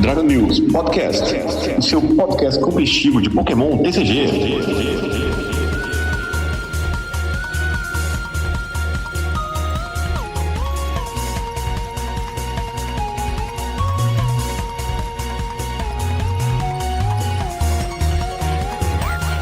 Dragon News Podcast, o seu podcast competitivo de Pokémon TCG.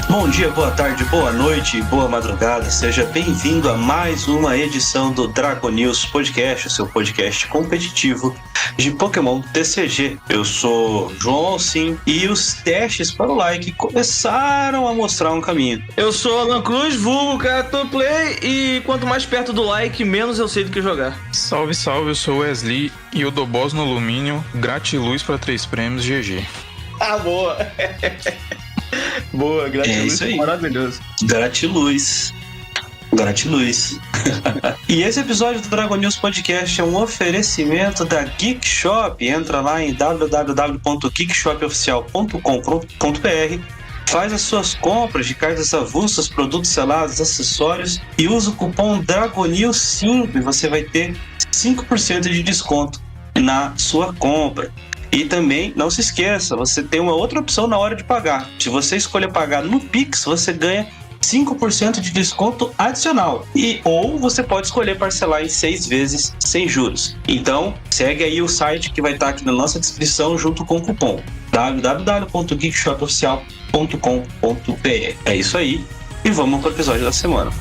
Bom dia, boa tarde, boa noite e boa madrugada. Seja bem-vindo a mais uma edição do Dragon News Podcast, o seu podcast competitivo de Pokémon TCG. Eu sou João Alcim e os testes para o like começaram a mostrar um caminho. Eu sou Alan Cruz, vulgo Cato Play, e quanto mais perto do like, menos eu sei do que jogar. Salve, salve, eu sou o Wesley e eu dou boss no alumínio, gratiluz para 3 prêmios, GG. Ah, boa! Boa, gratiluz, é maravilhoso. Gratiluz. E esse episódio do Dragon News Podcast é um oferecimento da Geek Shop. Entra lá em www.geekshopoficial.com.br, faz as suas compras de cartas avulsas, produtos selados, acessórios e usa o cupom DRAGONEWS5 e você vai ter 5% de desconto na sua compra. E também, não se esqueça, você tem uma outra opção na hora de pagar. Se você escolher pagar no Pix, você ganha 5% de desconto adicional. Ou você pode escolher parcelar em 6 vezes sem juros. Então, segue aí o site que vai estar aqui na nossa descrição junto com o cupom www.geekshopoficial.com.br. É isso aí. E vamos para o episódio da semana.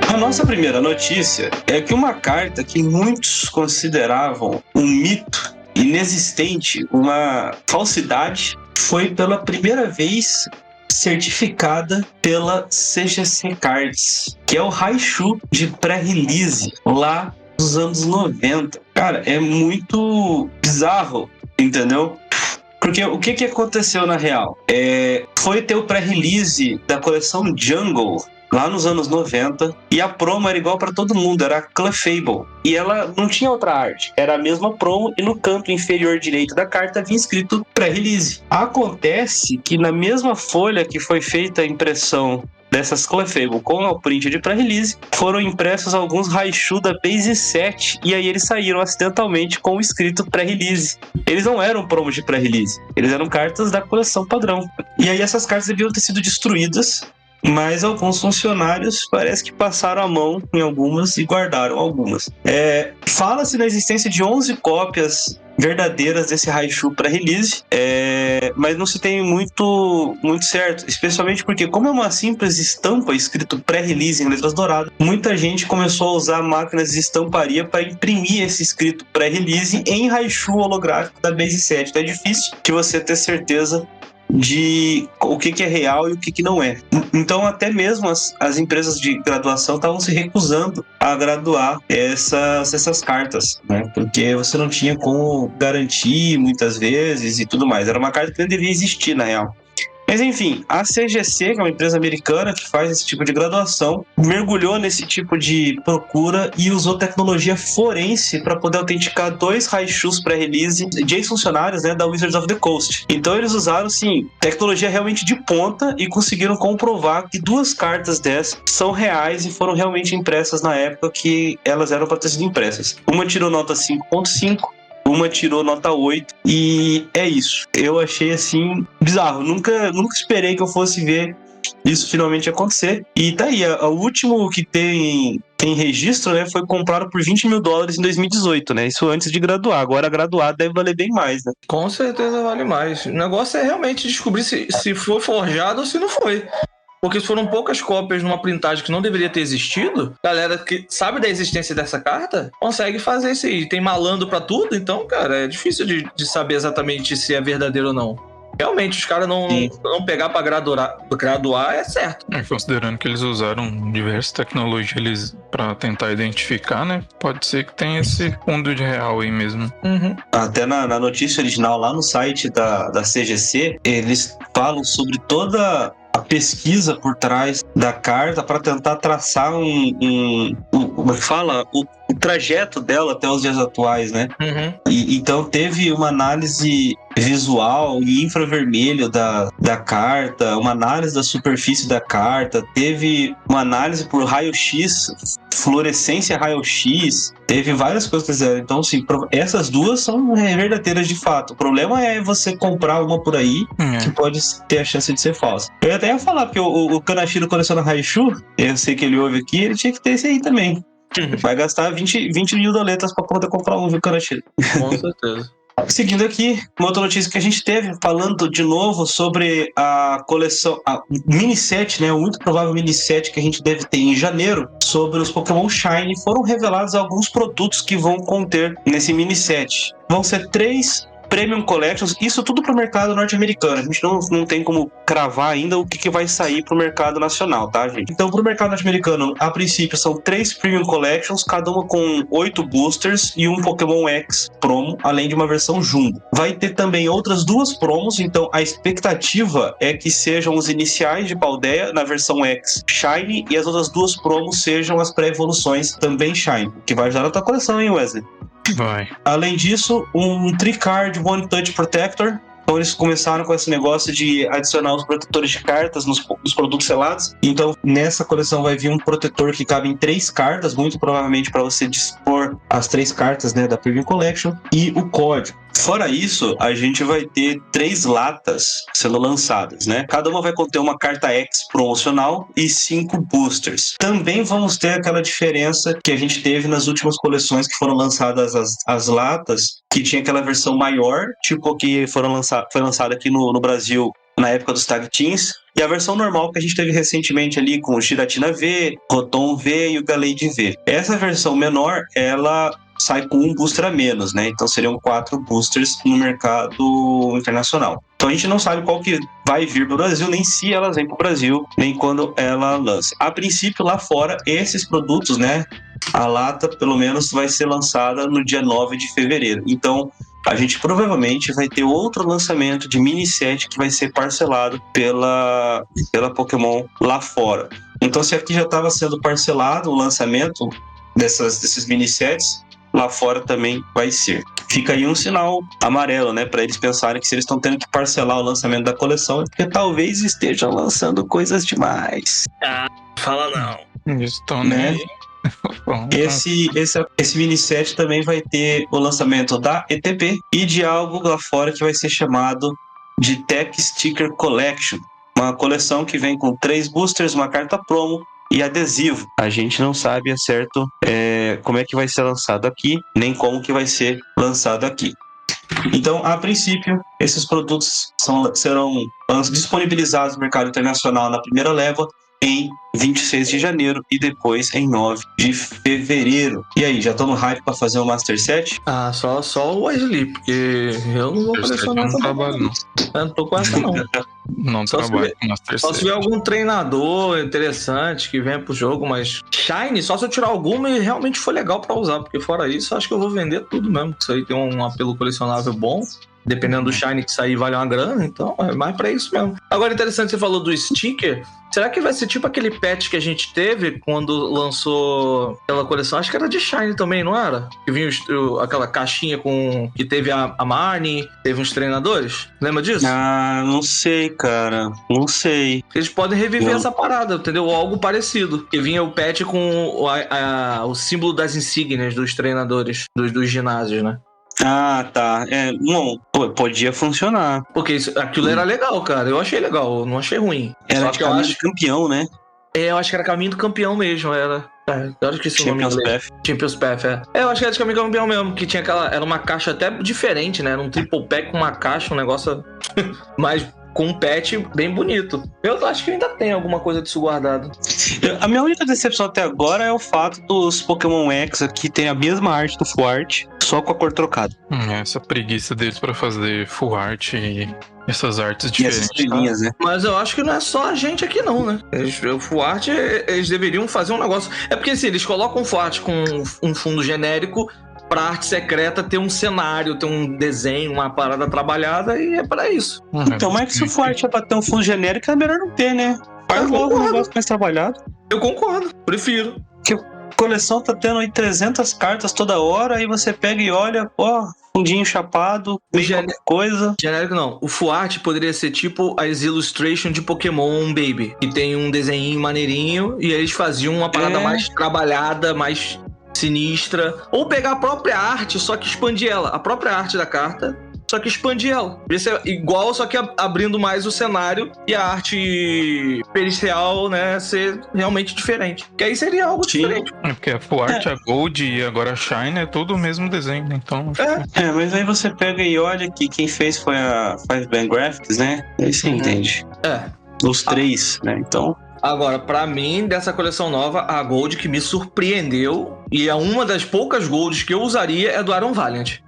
A nossa primeira notícia é que uma carta que muitos consideravam um mito inexistente, uma falsidade, foi pela primeira vez certificada pela CGC Cards, que é o Raichu de pré-release lá dos anos 90. Cara, é muito bizarro, entendeu? Porque o que aconteceu na real? Foi ter o pré-release da coleção Jungle lá nos anos 90, e a promo era igual para todo mundo, era a Clefable. E ela não tinha outra arte, era a mesma promo, e no canto inferior direito da carta havia escrito pré-release. Acontece que na mesma folha que foi feita a impressão dessas Clefable com o print de pré-release, foram impressos alguns Raichu da Base 7, e aí eles saíram acidentalmente com o escrito pré-release. Eles não eram promos de pré-release, eles eram cartas da coleção padrão. E aí essas cartas deviam ter sido destruídas, mas alguns funcionários parece que passaram a mão em algumas e guardaram algumas. Fala-se na existência de 11 cópias verdadeiras desse Raichu pré-release, mas não se tem muito certo, especialmente porque, como é uma simples estampa escrito pré-release em letras douradas, muita gente começou a usar máquinas de estamparia para imprimir esse escrito pré-release em Raichu holográfico da Base 7. Então é difícil de você ter certeza de o que é real e o que não é. Então até mesmo as empresas de graduação estavam se recusando a graduar essas cartas, né? Porque você não tinha como garantir muitas vezes e tudo mais. Era uma carta que não devia existir na real. Mas enfim, a CGC, que é uma empresa americana que faz esse tipo de graduação, mergulhou nesse tipo de procura e usou tecnologia forense para poder autenticar 2 Raichus pré-release de ex-funcionários, né, da Wizards of the Coast. Então eles usaram, sim, tecnologia realmente de ponta e conseguiram comprovar que 2 cartas dessas são reais e foram realmente impressas na época que elas eram para ter sido impressas. Uma tirou nota 5.5, uma tirou nota 8, e é isso. Eu achei assim bizarro. Nunca esperei que eu fosse ver isso finalmente acontecer. E tá aí, o último que tem registro, né, foi comprado por $20 mil em 2018, né? Isso antes de graduar. Agora graduar deve valer bem mais, né? Com certeza vale mais. O negócio é realmente descobrir se foi forjado ou se não foi. Porque se foram poucas cópias numa printagem que não deveria ter existido, galera que sabe da existência dessa carta consegue fazer isso aí. Tem malandro pra tudo, então, cara, é difícil de saber exatamente se é verdadeiro ou não. Realmente, os caras não pegar pra graduar é certo. Considerando que eles usaram diversas tecnologias pra tentar identificar, né? Pode ser que tenha esse fundo de real aí mesmo. Uhum. Até na notícia original lá no site da CGC, eles falam sobre toda a pesquisa por trás da carta para tentar traçar como é que fala? O trajeto dela até os dias atuais, né? Então teve uma análise visual e infravermelho da carta, uma análise da superfície da carta, teve uma análise por raio-x, fluorescência raio-x, teve várias coisas que fizeram. Então, assim, essas duas são verdadeiras de fato. O problema é você comprar uma por aí que pode ter a chance de ser falsa. Eu até ia falar, porque o Kanashiro coleciona Raichu, eu sei que ele ouve aqui, ele tinha que ter esse aí também. Vai gastar 20 mil doletas pra poder comprar um, viu, Kanashiro? Com certeza. Seguindo aqui, uma outra notícia que a gente teve, falando de novo sobre a coleção, a mini set, né, o muito provável mini set que a gente deve ter em janeiro, sobre os Pokémon Shiny, foram revelados alguns produtos que vão conter nesse mini set. Vão ser 3 Premium Collections, isso tudo para o mercado norte-americano. A gente não tem como cravar ainda o que vai sair para o mercado nacional, tá, gente? Então, para o mercado norte-americano, a princípio, são 3 Premium Collections, cada uma com 8 boosters e um Pokémon X promo, além de uma versão Jumbo. Vai ter também outras 2 promos, então a expectativa é que sejam os iniciais de Paldea na versão X Shiny e as outras 2 promos sejam as pré-evoluções também Shiny, que vai ajudar na tua coleção, hein, Wesley? Vai. Além disso, um Tri-Card One Touch Protector. Então eles começaram com esse negócio de adicionar os protetores de cartas nos produtos selados. Então nessa coleção vai vir um protetor que cabe em 3 cartas, muito provavelmente para você dispor as 3 cartas, né, da Premium Collection, e o código. Fora isso, a gente vai ter 3 latas sendo lançadas, né? Cada uma vai conter uma carta X promocional e 5 boosters. Também vamos ter aquela diferença que a gente teve nas últimas coleções que foram lançadas as latas, que tinha aquela versão maior, tipo que foi lançada aqui no Brasil na época dos Tag Teams, e a versão normal que a gente teve recentemente ali com o Giratina V, Rotom V e o Gallade V. Essa versão menor, ela sai com um booster a menos, né? Então seriam 4 boosters no mercado internacional. Então a gente não sabe qual que vai vir para o Brasil, nem se elas vêm para o Brasil, nem quando ela lança. A princípio, lá fora, esses produtos, né? A lata, pelo menos, vai ser lançada no dia 9 de fevereiro. Então, a gente provavelmente vai ter outro lançamento de mini set que vai ser parcelado pela Pokémon lá fora. Então, se aqui já estava sendo parcelado o lançamento desses mini sets, lá fora também vai ser. Fica aí um sinal amarelo, né? Para eles pensarem que se eles estão tendo que parcelar o lançamento da coleção é porque talvez estejam lançando coisas demais. Ah, fala não. Estão, né? Esse mini set também vai ter o lançamento da ETP e de algo lá fora que vai ser chamado de Tech Sticker Collection, uma coleção que vem com 3 boosters, uma carta promo e adesivo. A gente não sabe a certo como é que vai ser lançado aqui, nem como que vai ser lançado aqui. Então, a princípio, esses produtos serão disponibilizados no mercado internacional na primeira leva em 26 de janeiro e depois em 9 de fevereiro. E aí, já estão no hype para fazer o Master Set? Ah, só o Wesley, porque eu não vou colecionar essa trabalho, não. Eu não tô com essa, não. Não Só trabalho com Master Só Set. se tiver algum treinador interessante que venha pro jogo, mas Shine, só se eu tirar alguma e realmente for legal pra usar, porque fora isso, acho que eu vou vender tudo mesmo. Isso aí tem um apelo colecionável bom. Dependendo do Shine que sair, vale uma grana, então é mais pra isso mesmo. Agora, interessante, você falou do sticker. Será que vai ser tipo aquele patch que a gente teve quando lançou aquela coleção? Acho que era de Shine também, não era? Que vinha aquela caixinha que teve a Marnie, teve uns treinadores. Lembra disso? Ah, não sei, cara. Não sei. Eles podem reviver Não. essa parada, entendeu? Ou algo parecido. Que vinha o patch com o símbolo das insígnias dos treinadores dos ginásios, né? Ah, tá. Não, podia funcionar. Porque aquilo era legal, cara. Eu achei legal, eu não achei ruim. Era Só de que eu caminho acho de campeão, né? eu acho que era Caminho do Campeão mesmo, era. Eu acho que esse nome Champions em inglês. Path. Champions Path, é. Eu acho que era de Caminho do Campeão mesmo, que tinha era uma caixa até diferente, né? Era um triple pack com uma caixa, um negócio mais com um patch bem bonito. Eu acho que ainda tem alguma coisa disso guardado. A minha única decepção até agora é o fato dos Pokémon X aqui terem a mesma arte do Full Art, só com a cor trocada. Essa preguiça deles pra fazer full art e essas artes E essas diferentes. linhas, né? Mas eu acho que não é só a gente aqui não, né? O Full Art, eles deveriam fazer um negócio... É porque assim, eles colocam o Full Art com um fundo genérico pra arte secreta ter um cenário, ter um desenho, uma parada trabalhada, e é pra isso. Então, mas que se o forte é pra ter um fundo genérico, é melhor não ter, né? Faz logo um negócio mais trabalhado. Eu concordo, prefiro. A coleção tá tendo aí 300 cartas toda hora, aí você pega e olha, ó, fundinho chapado, meio qualquer coisa. Genérico não. O Full Art poderia ser tipo as Illustration de Pokémon Baby, que tem um desenho maneirinho, e eles faziam uma parada mais trabalhada, mais sinistra. Ou pegar a própria arte, só que expandir ela. A própria arte da carta, só que expandir ela. Isso é igual, só que abrindo mais o cenário e a arte pericial, né, ser realmente diferente. Que aí seria algo diferente. É porque a Full Art, a Gold e agora a Shine é tudo o mesmo desenho, então... Mas aí você pega e olha que quem fez foi a Five Band Graphics, né? Aí você entende. Os três, né? Então... Agora, pra mim, dessa coleção nova, a Gold que me surpreendeu, e é uma das poucas Golds que eu usaria, é do Iron Valiant.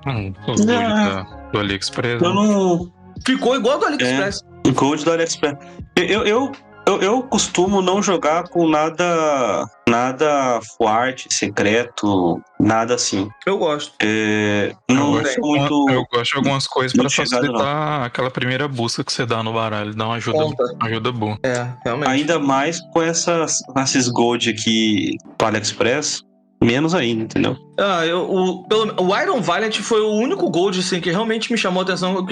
Os Gold do AliExpress. Eu não... Ficou igual do AliExpress. Gold do AliExpress. Eu costumo não jogar com nada Full Art, secreto, nada assim. Eu gosto. Não sou muito... Eu gosto de algumas coisas pra chegado, facilitar aquela primeira busca que você dá no baralho. Dá uma ajuda boa. Realmente. Ainda mais com esses Gold aqui do AliExpress, menos ainda, entendeu? O Iron Valiant foi o único Gold assim, que realmente me chamou a atenção.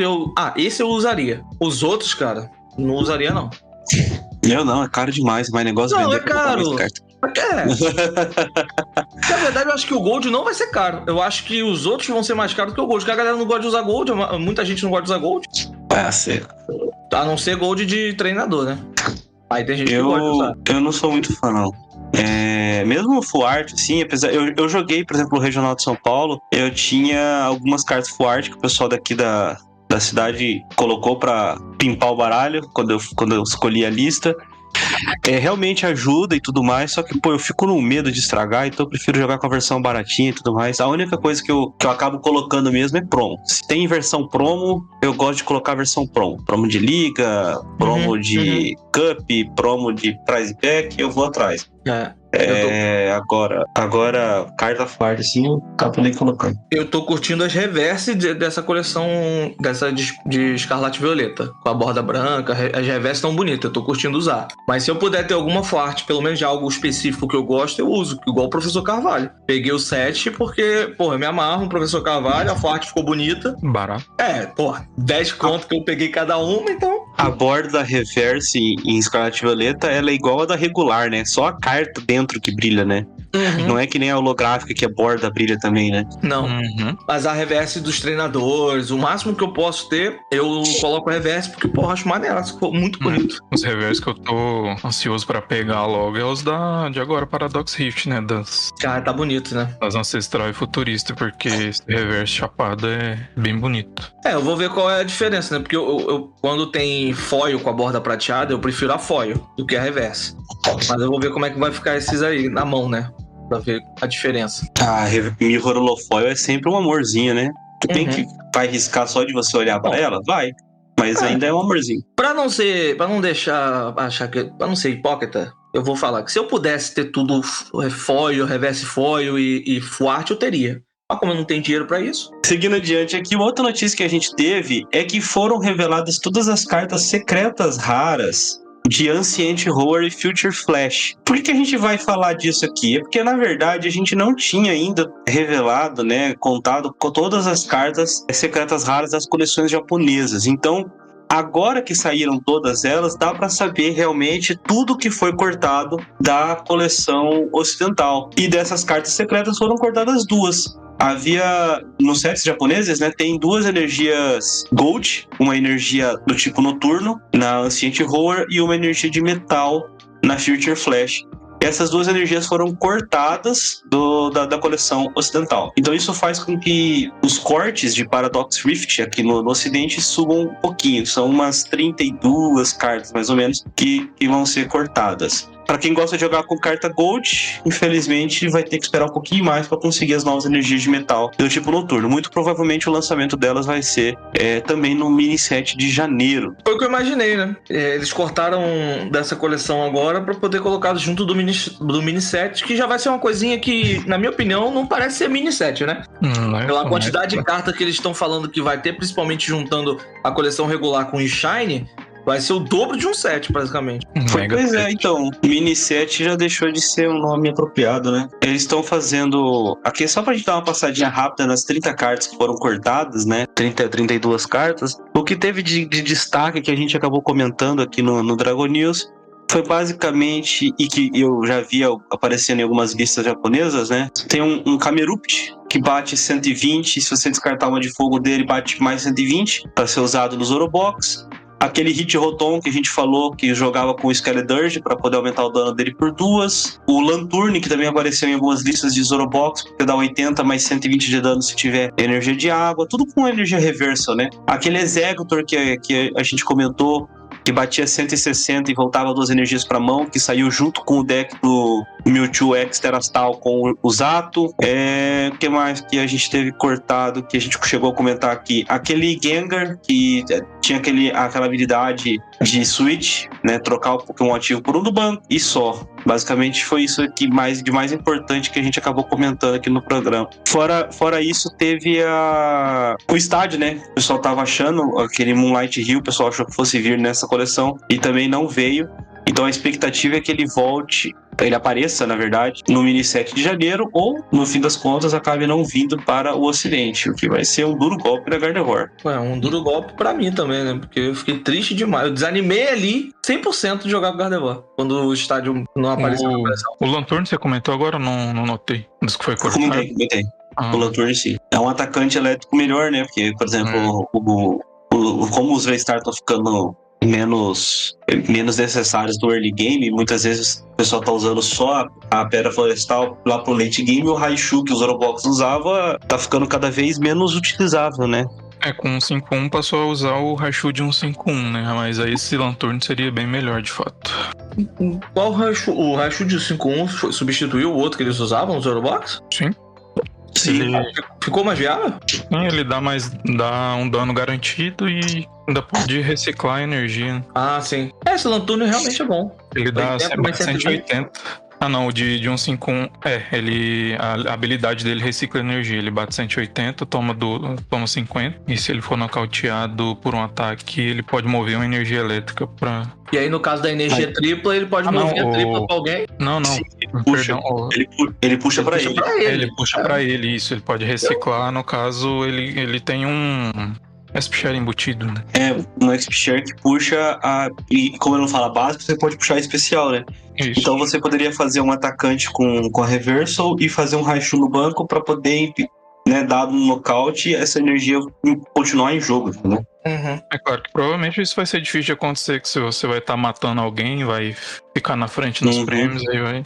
Esse eu usaria. Os outros, cara, não usaria, não. Eu não, é caro demais, mas negócio não, vender é caro. Na verdade, eu acho que o Gold não vai ser caro. Eu acho que os outros vão ser mais caros que o Gold, porque a galera não gosta de usar Gold, muita gente não gosta de usar Gold. A não ser Gold de treinador, né? Aí tem gente que gosta de usar. Eu não sou muito fã, não. Mesmo o Full Art, assim, apesar... Eu joguei, por exemplo, o Regional de São Paulo, eu tinha algumas cartas Full Art que o pessoal daqui da cidade colocou pra pimpar o baralho quando eu escolhi a lista. Realmente ajuda e tudo mais, só que, eu fico no medo de estragar, então eu prefiro jogar com a versão baratinha e tudo mais. A única coisa que eu acabo colocando mesmo é promo. Se tem versão promo, eu gosto de colocar a versão promo. Promo de liga, promo de cup, promo de prize pack, eu vou atrás. Agora, carta forte, assim, eu acabo nem colocando. Eu tô curtindo as reverse dessa coleção, dessa de Escarlate Violeta, com a borda branca. As reverse tão bonitas, eu tô curtindo usar. Mas se eu puder ter alguma forte, pelo menos de algo específico que eu gosto, eu uso, igual o Professor Carvalho. Peguei o 7 porque, eu me amarro no Professor Carvalho, a forte ficou bonita. Barato. 10 conto que eu peguei cada uma, então... A borda da reverse em Escarlate Violeta, ela é igual a da regular, né? Só a carta dentro que brilha, né? Não é que nem a holográfica que a borda brilha também, né? Não. Mas a reverse dos treinadores, o máximo que eu posso ter, eu coloco a reverse porque, acho maneiro, ficou muito bonito. Os reverse que eu tô ansioso pra pegar logo é os de agora, Paradox Rift, né? Cara, tá bonito, né? Das Ancestral e Futurista, porque esse reverse chapado é bem bonito. Eu vou ver qual é a diferença, né? Porque eu quando tem foil com a borda prateada, eu prefiro a foil do que a reverse. Mas eu vou ver como é que vai ficar esses aí na mão, né? Pra ver a diferença. Mirror Holofoil é sempre um amorzinho, né? Tu tem que vai riscar só de você olhar pra ela? Vai. Mas ainda é um amorzinho. Pra não ser hipócrita, eu vou falar que se eu pudesse ter tudo foil, reverse foil e full art, eu teria. Mas como eu não tenho dinheiro pra isso... Seguindo adiante aqui, uma outra notícia que a gente teve é que foram reveladas todas as cartas secretas raras de Ancient Horror e Future Flash. Por que a gente vai falar disso aqui? É porque, na verdade, a gente não tinha ainda revelado, né, contado com todas as cartas secretas raras das coleções japonesas. Então, agora que saíram todas elas, dá para saber realmente tudo que foi cortado da coleção ocidental. E dessas cartas secretas foram cortadas 2. Havia, nos sets japoneses, né, tem 2 energias Gold, uma energia do tipo noturno na Ancient Horror e uma energia de metal na Future Flash. Essas 2 energias foram cortadas da coleção ocidental. Então isso faz com que os cortes de Paradox Rift aqui no ocidente subam um pouquinho. São umas 32 cartas, mais ou menos, que vão ser cortadas. Pra quem gosta de jogar com carta Gold, infelizmente vai ter que esperar um pouquinho mais pra conseguir as novas energias de metal do tipo noturno. Muito provavelmente o lançamento delas vai ser também no mini set de janeiro. Foi o que eu imaginei, né? Eles cortaram dessa coleção agora pra poder colocar junto do mini set, que já vai ser uma coisinha que, na minha opinião, não parece ser mini set, né? Pela quantidade de cartas que eles estão falando que vai ter, principalmente juntando a coleção regular com o Shine, vai ser o dobro de um set, basicamente. Pois é, então, mini set já deixou de ser um nome apropriado, né? Eles estão fazendo... Aqui, só pra gente dar uma passadinha rápida nas 30 cartas que foram cortadas, né? 32 cartas. O que teve de destaque que a gente acabou comentando aqui no Dragon News foi basicamente, e que eu já vi aparecendo em algumas listas japonesas, né? Tem um Kamerupt, que bate 120, se você descartar uma de fogo dele, bate mais 120, para ser usado nos Zorobox. Aquele Hit Rotom que a gente falou, que jogava com o Skeledirge para poder aumentar o dano dele por 2. O Lanturn, que também apareceu em algumas listas de Zorobox, porque dá 80 mais 120 de dano se tiver energia de água. Tudo com energia reversal, né? Aquele Executor que a gente comentou, que batia 160 e voltava 2 energias para mão, que saiu junto com o deck do Mewtwo X Terastal com o Zato. O que mais que a gente teve cortado, que a gente chegou a comentar aqui? Aquele Gengar, que tinha aquela habilidade de switch, né? Trocar o Pokémon ativo por um do banco e só. Basicamente foi isso aqui de mais importante que a gente acabou comentando aqui no programa. Fora isso, teve o estádio, né? O pessoal tava achando, aquele Moonlight Hill, o pessoal achou que fosse vir nessa coleção e também não veio. Então a expectativa é que ele apareça, na verdade, no mini set de janeiro, ou, no fim das contas, acabe não vindo para o ocidente, o que vai ser um duro golpe da Gardevoir. Um duro golpe pra mim também, né? Porque eu fiquei triste demais. Eu desanimei ali 100% de jogar com Gardevoir, quando o estádio não apareceu na coleção. O Lanturn, você comentou agora, eu não notei. Dos que foi cortado. Comentei. O Lanturn, sim. É um atacante elétrico melhor, né? Porque, por exemplo, como os V-Star estão ficando menos necessários do early game, muitas vezes o pessoal tá usando só a Pedra Florestal lá pro late game, o Raichu que o Zorobox usava tá ficando cada vez menos utilizável, né? Com 1.5.1 passou a usar o Raichu de 1.5.1, né? Mas aí esse Lanturn seria bem melhor, de fato. Qual Raichu? O Raichu de 1.5.1 substituiu o outro que eles usavam, o Zorobox? Sim. Sim. Ficou mais viável? Sim, ele dá um dano garantido e ainda pode reciclar a energia. Ah, sim. Esse Lanturn realmente é bom. Ele dá 180. Ah, não, o de 151. A habilidade dele recicla energia. Ele bate 180, toma 50. E se ele for nocauteado por um ataque, ele pode mover uma energia elétrica pra. E aí, no caso da energia tripla, ele pode mover a tripla pra alguém? Não. Sim, ele puxa pra ele. Ele puxa pra ele, isso. Ele pode reciclar. No caso, ele tem um XP-Share embutido, né? Um XP-Share que puxa e como ele não fala básico, você pode puxar especial, né? Isso. Então você poderia fazer um atacante com a Reversal e fazer um Raichu no banco pra poder, né, dado um nocaute, essa energia continuar em jogo, né? Uhum. É claro que provavelmente isso vai ser difícil de acontecer, que se você vai estar matando alguém, vai ficar na frente nos prêmios,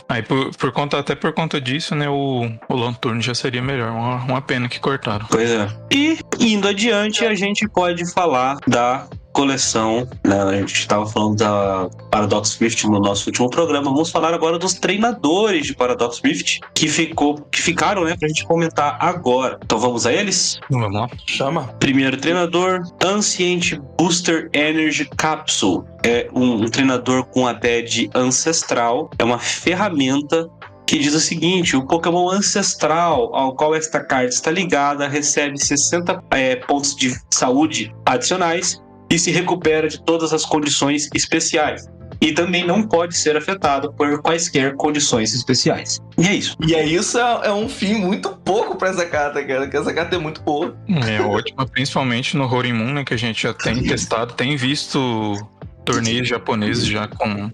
aí por conta disso, né, o Lanturn já seria melhor, uma pena que cortaram. Pois é. E indo adiante, a gente pode falar da coleção, né? A gente estava falando da Paradox Rift no nosso último programa. Vamos falar agora dos treinadores de Paradox Rift que ficaram, né, pra gente comentar agora. Então vamos a eles? Vamos lá. Chama. Primeiro treinador, Ancient Booster Energy Capsule. É um treinador com a TED ancestral. É uma ferramenta que diz o seguinte: o Pokémon ancestral ao qual esta carta está ligada recebe 60 pontos de saúde adicionais e se recupera de todas as condições especiais. E também não pode ser afetado por quaisquer condições especiais. E é isso. E isso é um fim muito pouco pra essa carta, cara, porque essa carta é muito boa. É ótima, principalmente no Horimun, né, que a gente já tem testado, tem visto torneios japoneses já com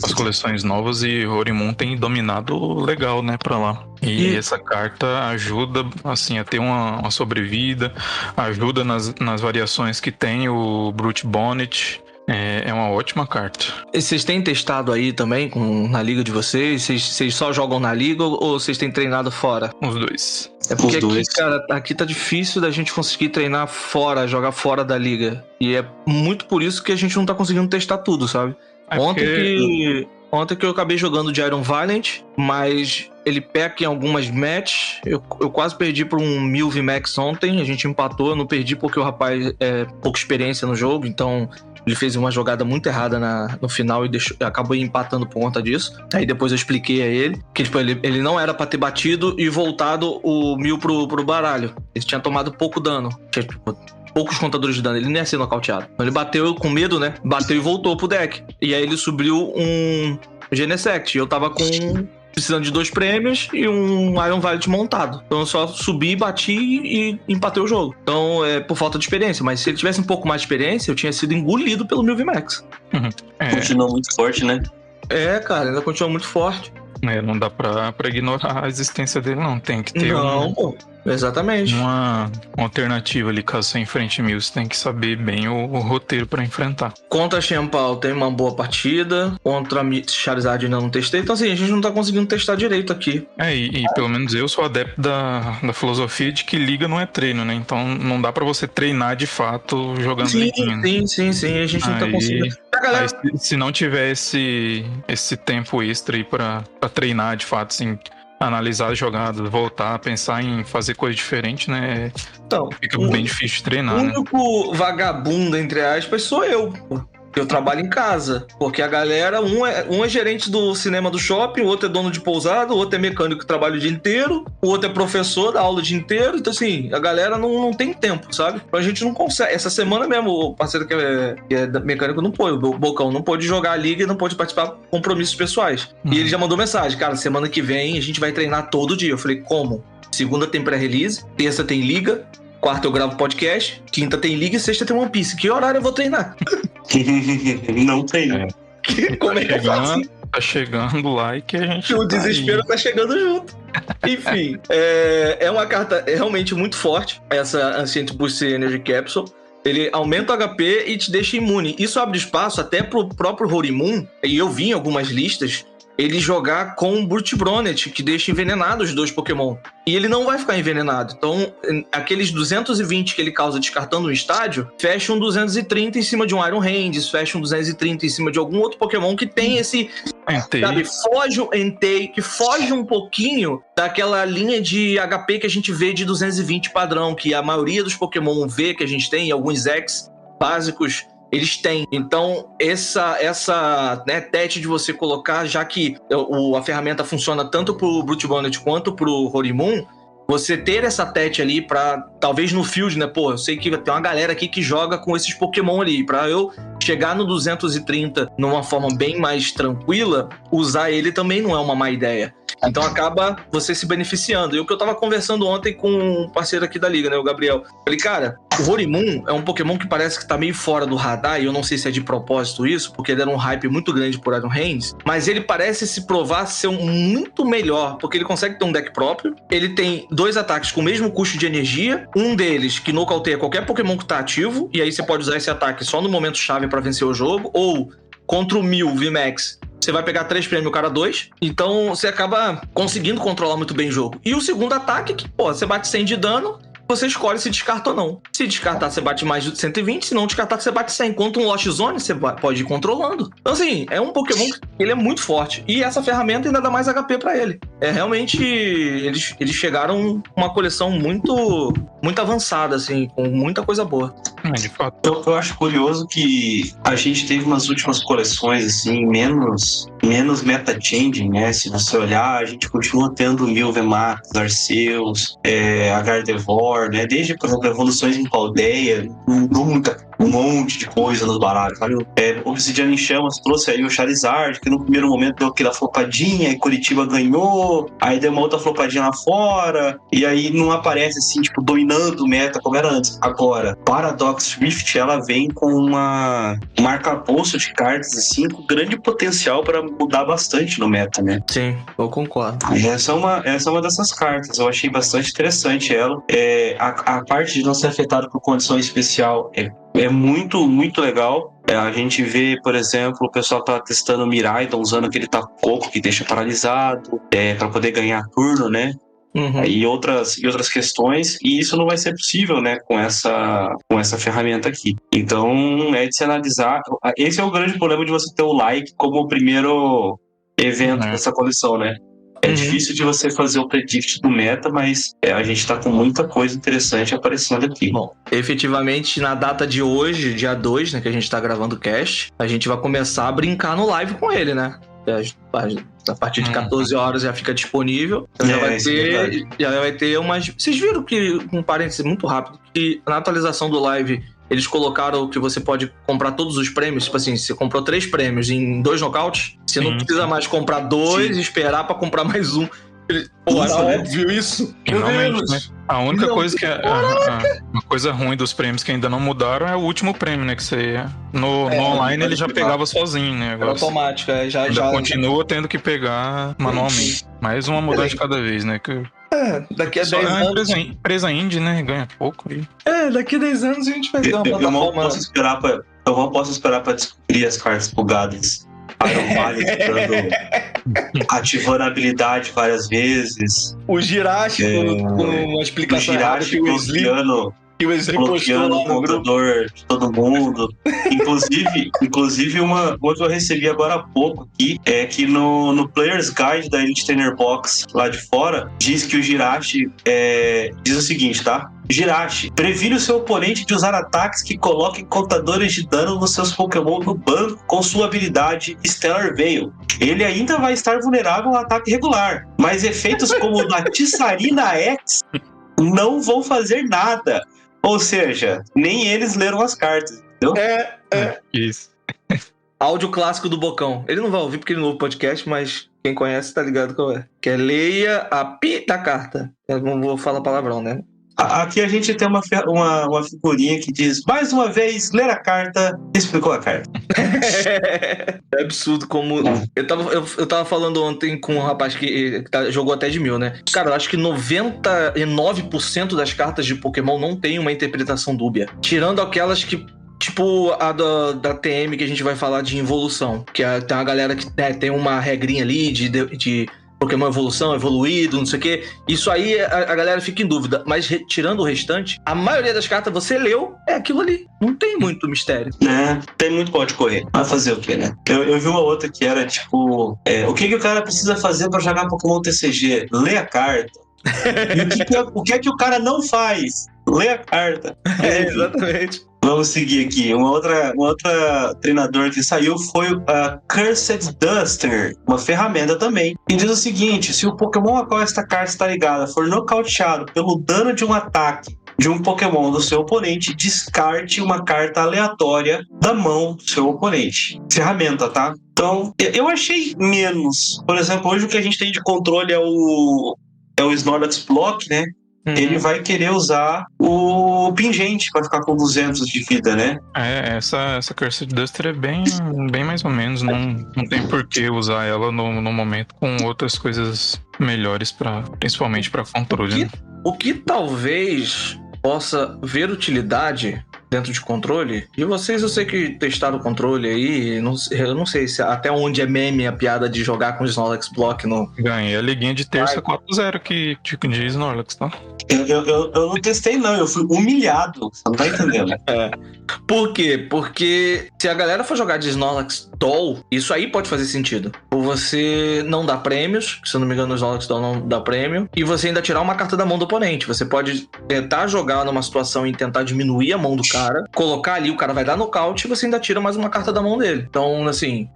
as coleções novas e Horimun tem dominado legal, né, pra lá. E essa carta ajuda, assim, a ter uma sobrevida, ajuda nas variações que tem o Brute Bonnet. É uma ótima carta. E vocês têm testado aí também na liga de vocês? Vocês só jogam na liga ou vocês têm treinado fora? Os dois. É porque aqui, cara, aqui tá difícil da gente conseguir treinar fora, jogar fora da liga. E é muito por isso que a gente não tá conseguindo testar tudo, sabe? Ontem que eu acabei jogando de Iron Valiant, mas ele peca em algumas matches. Eu quase perdi por um 1000 VMAX ontem. A gente empatou, eu não perdi porque o rapaz é pouca experiência no jogo, então ele fez uma jogada muito errada no final e acabou empatando por conta disso. Aí depois eu expliquei a ele que tipo, ele não era pra ter batido e voltado o 1000 pro baralho. Ele tinha tomado pouco dano. Tinha, tipo, poucos contadores de dano, ele nem ia ser nocauteado. Então ele bateu com medo, né? Bateu e voltou pro deck. E aí ele subiu um Genesect. E eu tava precisando de 2 prêmios e um Iron Valiant montado. Então eu só subi, bati e empatei o jogo. Então é por falta de experiência. Mas se ele tivesse um pouco mais de experiência, eu tinha sido engolido pelo 1000 VMAX. Continua muito forte, né? É, cara, ainda continua muito forte. Não dá pra ignorar a existência dele, não. Tem que ter pô. Exatamente. uma alternativa ali, caso você enfrente 1000. Você tem que saber bem o roteiro pra enfrentar. Contra a Xianpao tem uma boa partida. Contra a Charizard ainda não testei. Então assim, a gente não tá conseguindo testar direito aqui. E pelo menos eu sou adepto da filosofia de que liga não é treino, né? Então não dá pra você treinar de fato jogando liguinha. Sim. A gente não tá conseguindo. Galera... se não tiver esse tempo extra aí pra treinar de fato, assim, analisar as jogadas, voltar, pensar em fazer coisa diferente, né? Então, fica bem difícil de treinar, né? O único vagabundo, entre aspas, sou eu, pô. Eu trabalho em casa, porque a galera, um é gerente do cinema do shopping, o outro é dono de pousada, o outro é mecânico que trabalha o dia inteiro, o outro é professor, dá aula o dia inteiro. Então assim, a galera não tem tempo, sabe? Então a gente não consegue. Essa semana mesmo, o parceiro que é mecânico não pôde, o Bocão não pôde jogar a liga e não pôde participar de compromissos pessoais. E ele já mandou mensagem, cara, semana que vem a gente vai treinar todo dia. Eu falei, como? Segunda tem pré-release, terça tem liga, quarta eu gravo podcast, quinta tem liga e sexta tem One Piece. Que horário eu vou treinar? Não tem. Como é que eu faço? Tá chegando lá e que a gente. O desespero tá chegando junto. Enfim, é uma carta realmente muito forte, essa Ancient Boost Energy Capsule. Ele aumenta o HP e te deixa imune. Isso abre espaço até pro próprio Horimun, e eu vi em algumas listas, ele jogar com o Brute Bronet, que deixa envenenado os 2 Pokémon. E ele não vai ficar envenenado. Então, aqueles 220 que ele causa descartando um estádio, fecha um 230 em cima de um Iron Hands, fecha um 230 em cima de algum outro Pokémon que tem esse... Sabe, foge o Entei, que foge um pouquinho daquela linha de HP que a gente vê de 220 padrão, que a maioria dos Pokémon V que a gente tem, e alguns X básicos, eles têm. Então, essa né, tete de você colocar, já que a ferramenta funciona tanto pro Brute Bonnet quanto pro Horimun, você ter essa tete ali pra, talvez no field, né? Pô, eu sei que tem uma galera aqui que joga com esses Pokémon ali. Pra eu chegar no 230 numa forma bem mais tranquila, usar ele também não é uma má ideia. Então acaba você se beneficiando. E o que eu tava conversando ontem com um parceiro aqui da liga, né, o Gabriel. Falei, cara, o Horimun é um Pokémon que parece que tá meio fora do radar, e eu não sei se é de propósito isso, porque ele era um hype muito grande por Iron Hands, mas ele parece se provar ser muito melhor, porque ele consegue ter um deck próprio, ele tem 2 ataques com o mesmo custo de energia, um deles que nocauteia qualquer Pokémon que tá ativo, e aí você pode usar esse ataque só no momento chave pra vencer o jogo, ou contra o 1000 VMAX, você vai pegar 3 prêmios, o cara 2. Então você acaba conseguindo controlar muito bem o jogo. E o segundo ataque, que pô, você bate 100 de dano, você escolhe se descarta ou não. Se descartar, você bate mais de 120. Se não descartar, você bate 100. Enquanto um Lost Zone, você pode ir controlando. Então assim, é um Pokémon que ele é muito forte. E essa ferramenta ainda dá mais HP pra ele. Realmente, eles chegaram com uma coleção muito avançada, assim, com muita coisa boa. De fato. Eu acho curioso que a gente teve umas últimas coleções, assim, menos meta-changing, né? Se você olhar, a gente continua tendo 1000 VMAX, Arceus, a Gardevoir, né? Desde, por exemplo, evoluções em Paldeia, mudou um monte de coisa nos baralhos, sabe? Obsidiana em Chamas trouxe aí o Charizard, que no primeiro momento deu aquela flopadinha, e Curitiba ganhou, aí deu uma outra flopadinha lá fora, e aí não aparece assim, tipo, dominando o meta como era antes. Agora, Paradox Rift, ela vem com uma arcabouço de cartas, assim, com grande potencial para mudar bastante no meta, né? Sim, eu concordo. Essa é uma dessas cartas, eu achei bastante interessante ela. A parte de não ser afetado por condição especial é muito, muito legal. A gente vê, por exemplo, o pessoal tá testando o Miraidon, usando aquele taco que deixa paralisado, para poder ganhar turno, né? Uhum. E outras questões, e isso não vai ser possível, né, com essa ferramenta aqui. Então, é de se analisar. Esse é o grande problema de você ter o like como evento dessa coleção, né? É difícil de você fazer o predict do meta, mas a gente tá com muita coisa interessante aparecendo aqui. Bom, efetivamente, na data de hoje, dia 2, né, que a gente tá gravando o cast, a gente vai começar a brincar no live com ele, né? A partir de 14 horas já fica disponível. Então já vai ter umas... Vocês viram que, um parênteses muito rápido, que na atualização do live eles colocaram que você pode comprar todos os prêmios. Tipo assim, você comprou 3 prêmios em 2 nocautes, você não precisa mais comprar 2 e esperar pra comprar mais um. Pô, era óbvio isso. Realmente, né? A única coisa que uma coisa ruim dos prêmios que ainda não mudaram é o último prêmio, né? Que você no online ele já pegava sozinho, né? Agora, automático, já continua tendo que pegar manualmente. Mais uma mudança de cada vez, né? Que daqui a 10 anos. Empresa indie, né? Ganha pouco. Daqui a 10 anos a gente vai ter uma plataforma. Eu não posso esperar pra descobrir as cartas bugadas. Iron Valley ativando a habilidade várias vezes. O Jirachi com uma explicação errada que o Wesley bloqueando o computador de todo mundo. Inclusive uma que eu recebi agora há pouco aqui é que no Player's Guide da Elite Trainer Box lá de fora diz que o Jirachi diz o seguinte, tá? Jirachi, previne o seu oponente de usar ataques que coloquem contadores de dano nos seus Pokémon no banco com sua habilidade Stellar Veil. Ele ainda vai estar vulnerável ao ataque regular, mas efeitos como o da Tissarina X não vão fazer nada. Ou seja, nem eles leram as cartas, entendeu? Isso. Áudio clássico do Bocão. Ele não vai ouvir porque ele não ouve podcast, mas quem conhece tá ligado qual é. Que é leia a pi da carta. Eu não vou falar palavrão, né? Aqui a gente tem uma figurinha que diz, mais uma vez, ler a carta, explicou a carta. É absurdo como... Eu tava falando ontem com um rapaz que jogou até de 1000, né? Cara, eu acho que 99% das cartas de Pokémon não tem uma interpretação dúbia. Tirando aquelas que... Tipo a da TM que a gente vai falar de evolução. Que tem uma galera que tem uma regrinha ali de Pokémon evolução, evoluído, não sei o que. Isso aí a galera fica em dúvida. Mas tirando o restante, a maioria das cartas você leu, é aquilo ali. Não tem muito mistério. Tem muito pode correr. Vai fazer o quê, né? Eu vi uma outra que era tipo... o que o cara precisa fazer pra jogar Pokémon TCG? Lê a carta. E o que o cara não faz? Lê a carta. Exatamente. Vamos seguir aqui. Uma outra treinador que saiu foi a Cursed Duster, uma ferramenta também. E diz o seguinte: se o Pokémon a qual esta carta está ligada for nocauteado pelo dano de um ataque de um Pokémon do seu oponente, descarte uma carta aleatória da mão do seu oponente. Ferramenta, tá? Então, eu achei menos. Por exemplo, hoje o que a gente tem de controle é o Snorlax Block, né? Ele vai querer usar o Pingente para ficar com 200 de vida, né? Essa Cursed Duster é bem mais ou menos. Não tem por que usar ela no momento com outras coisas melhores, principalmente para controle. O que talvez possa ver utilidade dentro de controle, e vocês eu sei que testaram o controle aí, eu não sei se até onde é meme a piada de jogar com o Snorlax Block no... Ganhei a liguinha de terça 4-0 aqui de Snorlax, tá? Eu não testei não, eu fui humilhado, você não tá entendendo. Por quê? Porque se a galera for jogar de Snorlax Doll, isso aí pode fazer sentido. Ou você não dá prêmios, se eu não me engano o Snorlax Doll não dá prêmio, e você ainda tirar uma carta da mão do oponente. Você pode tentar jogar numa situação e tentar diminuir a mão do cara, colocar ali, o cara vai dar nocaute e você ainda tira mais uma carta da mão dele. Então, assim,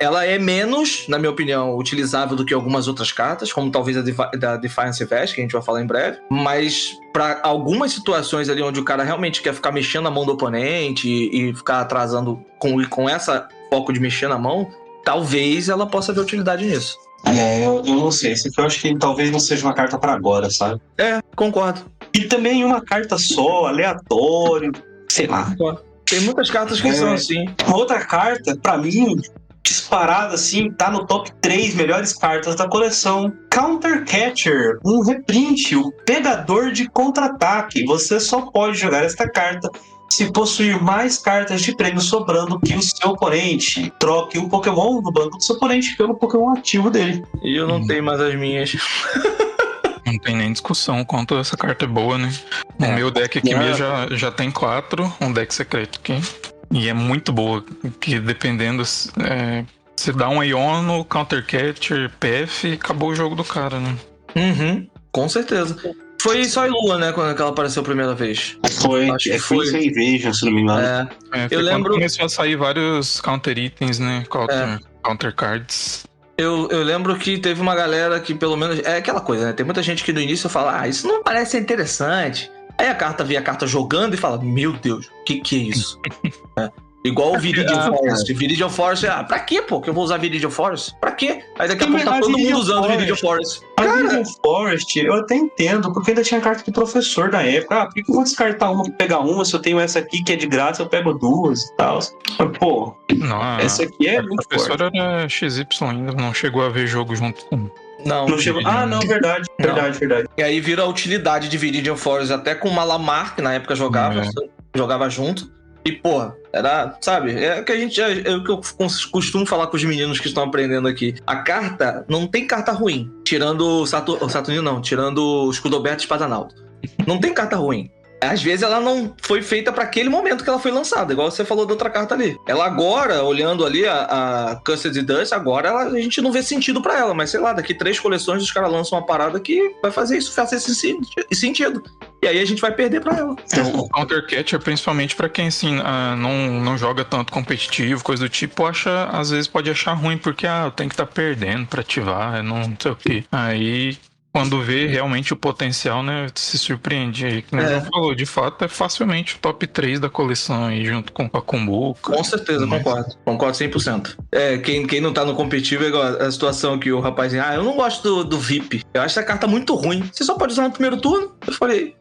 ela é menos, na minha opinião, utilizável do que algumas outras cartas, como talvez a da Defiance Vest, que a gente vai falar em breve, mas para algumas situações ali onde o cara realmente quer ficar mexendo a mão do oponente e ficar atrasando com essa foco de mexer na mão, talvez ela possa ver utilidade nisso. Eu não sei, esse aqui eu acho que talvez não seja uma carta para agora, sabe? Concordo. E também uma carta só, aleatório, sei lá. Tem muitas cartas que são assim. Uma outra carta, pra mim, disparada assim, tá no top 3 melhores cartas da coleção. Counter Catcher, um reprint, o pegador de contra-ataque. Você só pode jogar esta carta se possuir mais cartas de prêmio sobrando que o seu oponente. Troque um Pokémon no banco do seu oponente pelo Pokémon ativo dele. E eu não tenho mais as minhas. Não tem nem discussão quanto essa carta é boa, né? No meu deck aqui mesmo já tem 4, um deck secreto aqui. E é muito boa, que dependendo... Você dá um Iono, Counter Catcher, PF e acabou o jogo do cara, né? Uhum, com certeza. Foi só a Lua, né, quando ela apareceu a primeira vez. Foi, Acho que foi foi. Invasion, se não me engano. É, Foi eu lembro. quando começou a sair vários counter itens, né? Counter cards. Eu lembro que teve uma galera que pelo menos... É aquela coisa, né? Tem muita gente que no início fala, isso não parece interessante. Aí a carta vê a carta jogando e fala, meu Deus, o que é isso? Igual o Viridian Forest. Viridian Forest, pra quê, pô? Que eu vou usar Viridian Forest? Pra quê? Aí daqui a pouco tá todo mundo usando Viridian Forest. A Viridian Forest, eu até entendo, porque ainda tinha carta de professor na época. Por que eu vou descartar uma pra pegar uma? Se eu tenho essa aqui que é de graça, eu pego duas e tal. Mas, pô, Não, essa aqui é muito forte. A professora era XY ainda, não chegou a ver jogo junto com... Não chegou. Não, verdade. E aí vira a utilidade de Viridian Forest, até com o Malamar, que na época jogava junto. E, pô, era, sabe, é o que eu costumo falar com os meninos que estão aprendendo aqui. A carta, não tem carta ruim, tirando o Saturnino não, tirando o Escudoberto e Espadanaldo. Não tem carta ruim. Às vezes ela não foi feita para aquele momento que ela foi lançada, igual você falou da outra carta ali. Ela agora, olhando ali a Cursed Dust, agora a gente não vê sentido para ela, mas sei lá, daqui 3 coleções os caras lançam uma parada que vai fazer esse sentido. E aí a gente vai perder pra ela. O Counter Catcher, principalmente pra quem assim, não joga tanto competitivo, coisa do tipo, às vezes pode achar ruim, porque eu tenho que estar perdendo pra ativar, não sei o quê. Aí, quando vê realmente o potencial, né, se surpreende. Aí, como você falou, de fato, é facilmente o top 3 da coleção aí, junto com a Kumbuka. Com certeza, concordo 100%. Quem não tá no competitivo é igual a situação que o rapaz diz, eu não gosto do VIP, eu acho essa carta muito ruim. Você só pode usar no primeiro turno? Eu falei...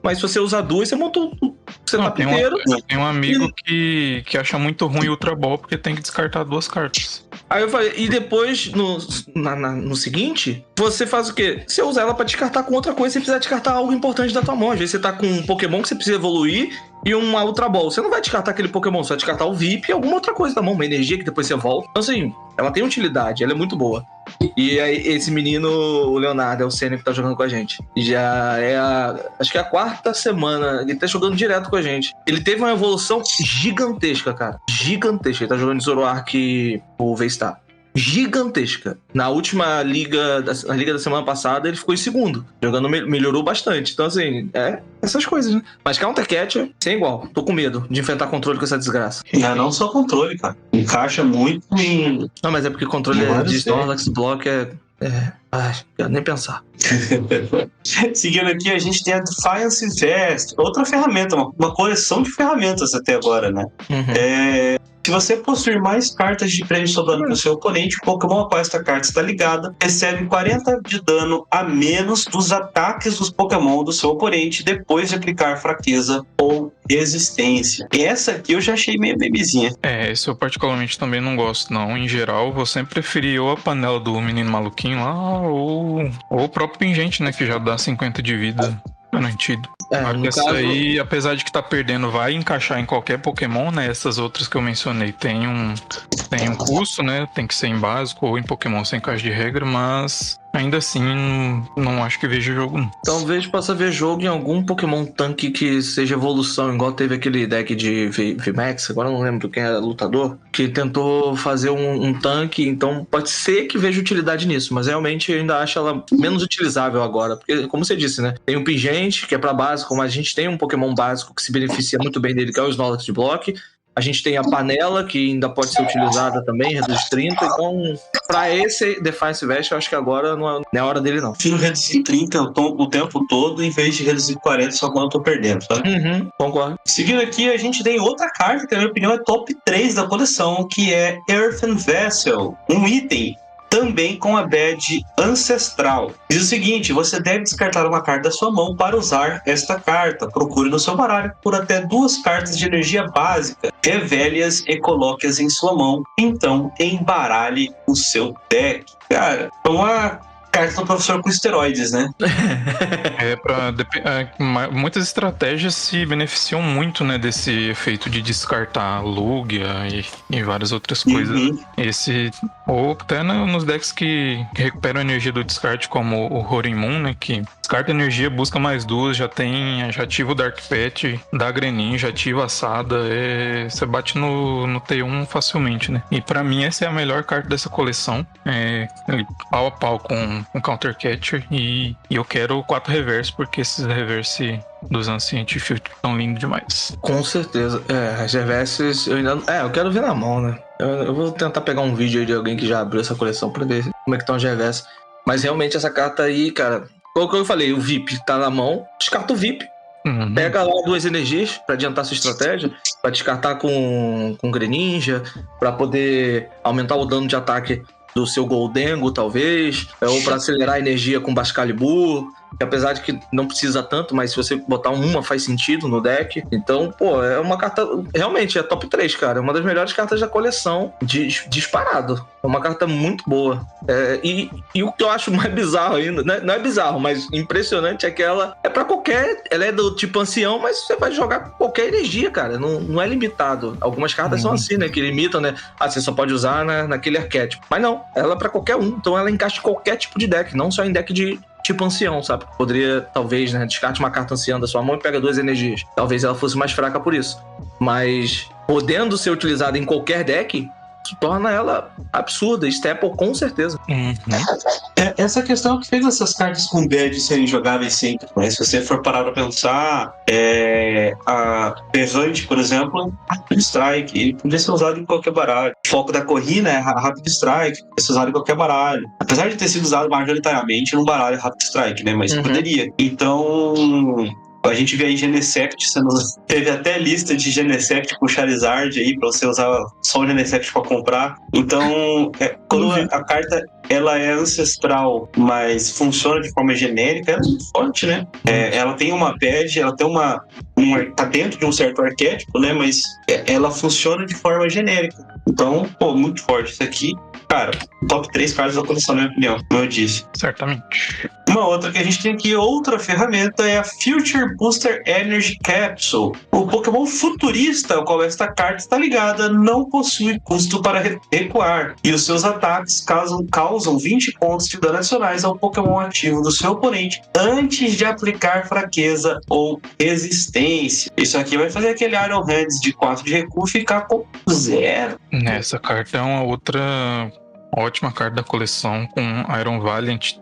mas se você usar 2, você montou o setup inteiro. Tem um amigo que acha muito ruim o Ultra Ball porque tem que descartar 2 cartas. Aí eu falei, e depois, no seguinte, você faz o quê? Você usa ela pra descartar com outra coisa, você precisa descartar algo importante da tua mão. Às vezes você tá com um Pokémon que você precisa evoluir e uma Ultra Ball. Você não vai descartar aquele Pokémon, você vai descartar o VIP e alguma outra coisa da mão, uma energia que depois você volta. Então assim, ela tem utilidade, ela é muito boa. E aí, esse menino, o Leonardo, é o sênior que tá jogando com a gente. Já é acho que é a 4ª semana, ele tá jogando direto com a gente. Ele teve uma evolução gigantesca, cara. Gigantesca. Ele tá jogando de Zoroark o V-Star. Gigantesca. Na última liga da semana passada, ele ficou em segundo. Jogando, melhorou bastante. Então, assim, essas coisas, né? Mas Counter Catcher, sem igual. Tô com medo de enfrentar controle com essa desgraça. Não só controle, cara. Encaixa muito em... Não, mas é porque controle de Snorlax Block quero nem pensar. Seguindo aqui, a gente tem a Defiance Vest. Outra ferramenta, uma coleção de ferramentas até agora, né? Uhum. Se você possuir mais cartas de prêmio sobrando pro seu oponente, o Pokémon a qual esta carta está ligada recebe 40 de dano a menos dos ataques dos Pokémon do seu oponente depois de aplicar fraqueza ou resistência. Essa aqui eu já achei meio bebezinha. Esse eu particularmente também não gosto, não. Em geral, vou sempre preferir ou a panela do menino maluquinho lá, ou o próprio pingente, né, que já dá 50 de vida garantido. Essa aí, apesar de que tá perdendo, vai encaixar em qualquer Pokémon, né? Essas outras que eu mencionei tem um custo, né? Tem que ser em básico ou em Pokémon sem caixa de regra, mas ainda assim não acho que veja jogo. Talvez possa ver jogo em algum Pokémon tanque que seja evolução, igual teve aquele deck de VMAX, agora eu não lembro quem era lutador, que tentou fazer um tanque, então pode ser que veja utilidade nisso, mas realmente eu ainda acho ela menos utilizável agora, porque como você disse, né? Tem um pingente que é pra básico, mas a gente tem um Pokémon básico que se beneficia muito bem dele, que é o Snorlax de Block. A gente tem a panela, que ainda pode ser utilizada também, reduz 30. Então, pra esse Defiance Vest, eu acho que agora não é a hora dele, não. Prefiro reduzir 30 o tempo todo, em vez de reduzir 40 só quando eu tô perdendo, sabe? Concordo. Seguindo aqui, a gente tem outra carta que, na minha opinião, é top 3 da coleção, que é Earthen Vessel. Um item também com a badge ancestral. Diz o seguinte: você deve descartar uma carta da sua mão para usar esta carta. Procure no seu baralho por até 2 cartas de energia básica, revele-as e coloque-as em sua mão. Então embaralhe o seu deck. Cara, é uma carta do professor com esteroides, né? Muitas estratégias se beneficiam muito, né, desse efeito de descartar Lugia e várias outras coisas. Ou até nos decks que recuperam a energia do descarte, como o Horin Moon, né, que Descarta energia, busca mais 2, já ativa o Dark Pet, dá Greninja, já ativa a Sada, você bate no T1 facilmente, né? E pra mim essa é a melhor carta dessa coleção, pau a pau com o Counter Catcher, e eu quero 4 reverse, porque esses reverse dos Ancient Field estão lindos demais. Com certeza. As reverses eu ainda... eu quero ver na mão, né? Eu vou tentar pegar um vídeo aí de alguém que já abriu essa coleção pra ver como é que estão as reverses. Mas realmente essa carta aí, cara... Como eu falei, o VIP tá na mão, descarta o VIP. Pega lá 2 energias pra adiantar sua estratégia, pra descartar com Greninja, pra poder aumentar o dano de ataque do seu Goldengo, talvez, ou pra acelerar a energia com Bascalibur, que apesar de que não precisa tanto, mas se você botar uma faz sentido no deck. Então, é uma carta, realmente, é top 3, cara, é uma das melhores cartas da coleção, disparado. É uma carta muito boa. E o que eu acho mais bizarro ainda, não é bizarro, mas impressionante é que ela é pra qualquer, ela é do tipo ancião, mas você vai jogar com qualquer energia, cara, não é limitado. Algumas cartas são assim, né, que limitam, né, você só pode usar naquele arquétipo, mas não, ela é pra qualquer um, então ela encaixa em qualquer tipo de deck, não só em deck de tipo ancião, sabe? Poderia, talvez, né, descarte uma carta anciã da sua mão e pega 2 energias. Talvez ela fosse mais fraca por isso. Mas, podendo ser utilizada em qualquer deck, torna ela absurda. Staple, com certeza. Essa questão que fez essas cartas com bad serem jogáveis sempre. Mas se você for parar pra pensar, a Berrante, por exemplo, Rapid Strike, ele podia ser usado em qualquer baralho. O foco da corrida é Rapid Strike, podia ser usado em qualquer baralho. Apesar de ter sido usado majoritariamente num baralho Rapid Strike, né? Mas poderia. Então... A gente vê aí Genesect sendo... Teve até lista de Genesect com Charizard aí, pra você usar só o Genesect pra comprar. Então, quando a carta ela é ancestral, mas funciona de forma genérica, ela é muito forte, né? Ela tem uma pad, ela tem tá dentro de um certo arquétipo, né? Mas ela funciona de forma genérica. Então, muito forte isso aqui. Cara, top 3 cartas da coleção, na minha opinião, como eu disse. Certamente. Uma outra que a gente tem aqui, outra ferramenta, é a Future Booster Energy Capsule. O Pokémon futurista ao qual esta carta está ligada não possui custo para recuar, e os seus ataques causam 20 pontos de dano adicionais ao Pokémon ativo do seu oponente antes de aplicar fraqueza ou resistência. Isso aqui vai fazer aquele Iron Hands de 4 de recuo ficar com 0. Essa carta é uma outra ótima carta da coleção. Com Iron Valiant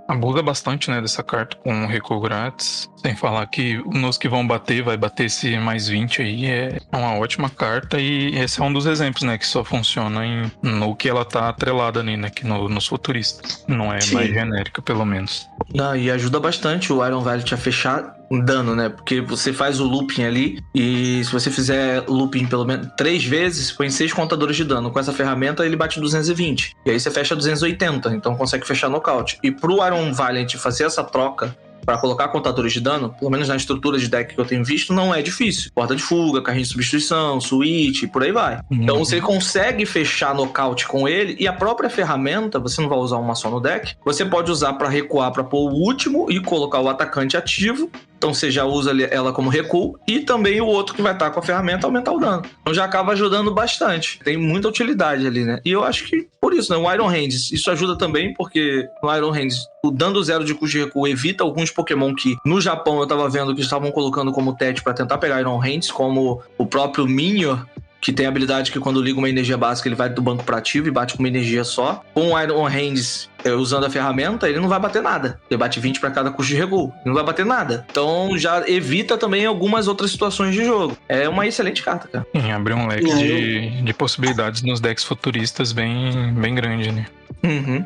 abusa bastante, né, dessa carta com recuo grátis. Sem falar que nos que vão bater, vai bater esse mais 20 aí. É uma ótima carta, e esse é um dos exemplos, né, que só funciona no que ela tá atrelada ali, né, que nos futuristas. Não é mais genérica, pelo menos. E ajuda bastante o Iron Valiant a fechar dano, né? Porque você faz o looping ali, e se você fizer looping pelo menos 3 vezes, põe 6 contadores de dano. Com essa ferramenta ele bate 220, e aí você fecha 280, então consegue fechar nocaute. E pro Iron Valiant fazer essa troca para colocar contadores de dano, pelo menos na estrutura de deck que eu tenho visto, não é difícil. Porta de fuga, carrinho de substituição, switch, por aí vai. Então você consegue fechar nocaute com ele, e a própria ferramenta, você não vai usar uma só no deck, você pode usar para recuar, para pôr o último e colocar o atacante ativo. Então você já usa ela como recuo, e também o outro que vai estar com a ferramenta aumentar o dano. Então já acaba ajudando bastante. Tem muita utilidade ali, né? E eu acho que por isso, né? O Iron Hands, isso ajuda também, porque no Iron Hands, o dando 0 de custo de recuo evita alguns Pokémon que no Japão eu tava vendo que estavam colocando como tete para tentar pegar Iron Hands, como o próprio Minior, que tem a habilidade que quando liga uma energia básica ele vai do banco para ativo e bate com uma energia só. Com o Iron Hands, usando a ferramenta, ele não vai bater nada. Ele bate 20 para cada custo de recuo. Ele não vai bater nada. Então já evita também algumas outras situações de jogo. É uma excelente carta, cara. Sim, abre um leque de possibilidades nos decks futuristas bem grande, né?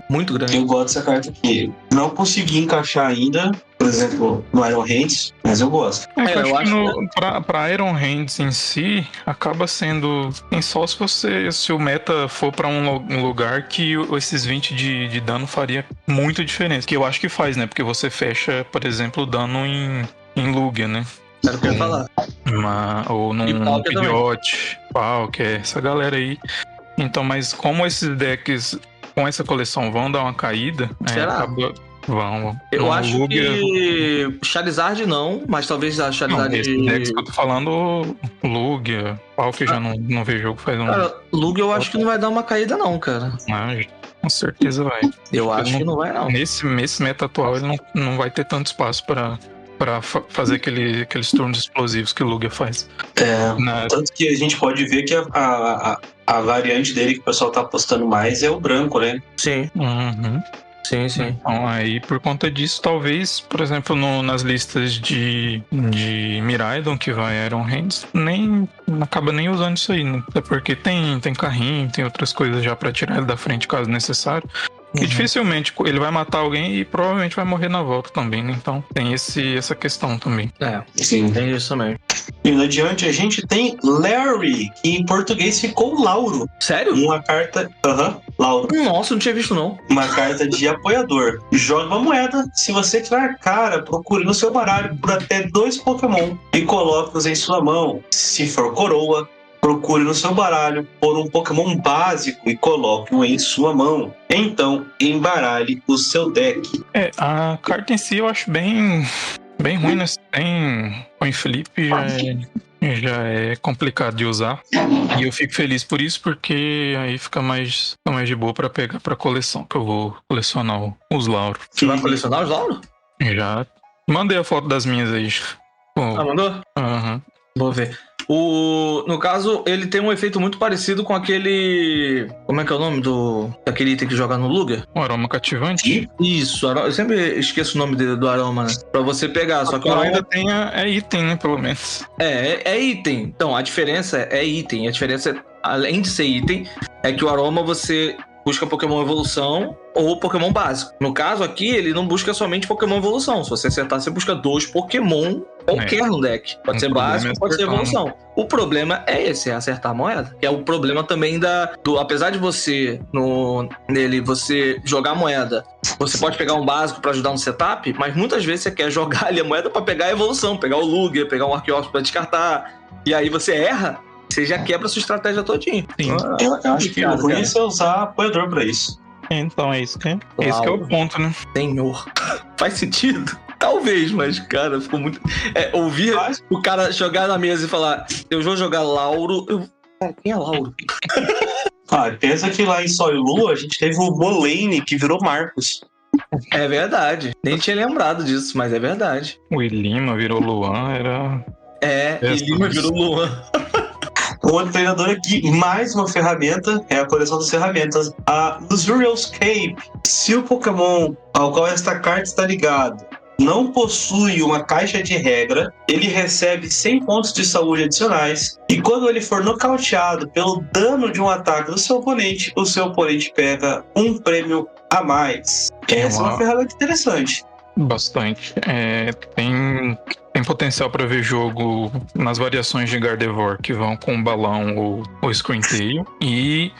Muito grande. Eu gosto dessa carta aqui. Não consegui encaixar ainda, por exemplo, no Iron Hands, mas eu gosto. Eu acho que pra Iron Hands em si, acaba sendo só se o meta for pra um lugar que esses 20 de dano faria muito diferença. Que eu acho que faz, né? Porque você fecha, por exemplo, o dano em Lugia, né? Era o que eu ia falar. Ou num Pidgeot, Palkia, essa galera aí. Então, mas como esses decks com essa coleção vão dar uma caída, será? Vão. Eu acho que Charizard não, mas talvez a Charizard... Esse deck que eu tô falando, Lugia, Palkia já não vê jogo faz um... Cara, Lugia eu acho que não vai dar uma caída não, cara. Com certeza vai. Eu acho que não vai, não. Nesse meta atual, ele não vai ter tanto espaço pra fazer aqueles turnos explosivos que o Lugia faz. Tanto que a gente pode ver que a variante dele que o pessoal tá apostando mais é o branco, né? Sim. Uhum. Sim. Então, aí, por conta disso, talvez, por exemplo, nas listas de Miraidon, que vai Iron Hands, acaba nem usando isso aí, né? Até porque tem carrinho, tem outras coisas já pra tirar ele da frente, caso necessário. E dificilmente ele vai matar alguém e provavelmente vai morrer na volta também, né? Então tem essa questão também. Sim. Tem isso também. Indo adiante, a gente tem Larry, que em português ficou Lauro. Sério? Uma carta... Lauro. Nossa, não tinha visto, não. Uma carta de apoiador. Joga uma moeda. Se você tiver cara, procure no seu baralho por até 2 Pokémon e coloque-os em sua mão. Se for coroa, procure no seu baralho por um Pokémon básico e coloque-o em sua mão. Então, embaralhe o seu deck. A carta em si eu acho bem ruim, né? Tem o Felipe já é complicado de usar. E eu fico feliz por isso, porque aí fica mais de boa pra pegar pra coleção, que eu vou colecionar os Lauro. Você vai colecionar os Lauro? Já mandei a foto das minhas aí. Mandou? Aham. Vou ver. No caso, ele tem um efeito muito parecido com aquele... Como é que é o nome daquele item que joga no Lugia? Um aroma cativante? Isso, eu sempre esqueço o nome do aroma, né? Pra você pegar, só que o aroma... ainda tem item, né, pelo menos. É item. Então, a diferença é item. A diferença, além de ser item, é que o aroma você busca Pokémon evolução ou Pokémon básico. No caso aqui, ele não busca somente Pokémon evolução. Se você acertar, você busca 2 Pokémon qualquer no deck. Pode ser básico, pode ser evolução. O problema é esse, é acertar a moeda. Que é o problema também apesar de você, nele, você jogar a moeda, você pode pegar um básico pra ajudar no setup, mas muitas vezes você quer jogar ali a moeda pra pegar a evolução, pegar o Lugia, pegar um Arceus pra descartar. E aí você erra, você já quebra a sua estratégia todinha. Sim. Eu acho que o ruim é você usar apoiador pra isso. Então é isso que é o ponto, né? Senhor. Faz sentido? Talvez, mas, cara, ficou muito... ouvir o cara jogar na mesa e falar, eu vou jogar Lauro... Cara, quem é Lauro? Pensa que lá em Sol e Lua a gente teve o Molane, que virou Marcos. É verdade. Nem tinha lembrado disso, mas é verdade. O Ilima virou Luan, era... Ilima virou Luan. O outro treinador aqui, mais uma ferramenta, é a coleção das ferramentas. A Luxurious Cape. Se o Pokémon ao qual esta carta está ligado não possui uma caixa de regra, ele recebe 100 pontos de saúde adicionais. E quando ele for nocauteado pelo dano de um ataque do seu oponente, o seu oponente pega um prêmio a mais. Essa é uma ferramenta interessante. Bastante. Tem potencial para ver jogo nas variações de Gardevoir que vão com o balão ou Screentail. E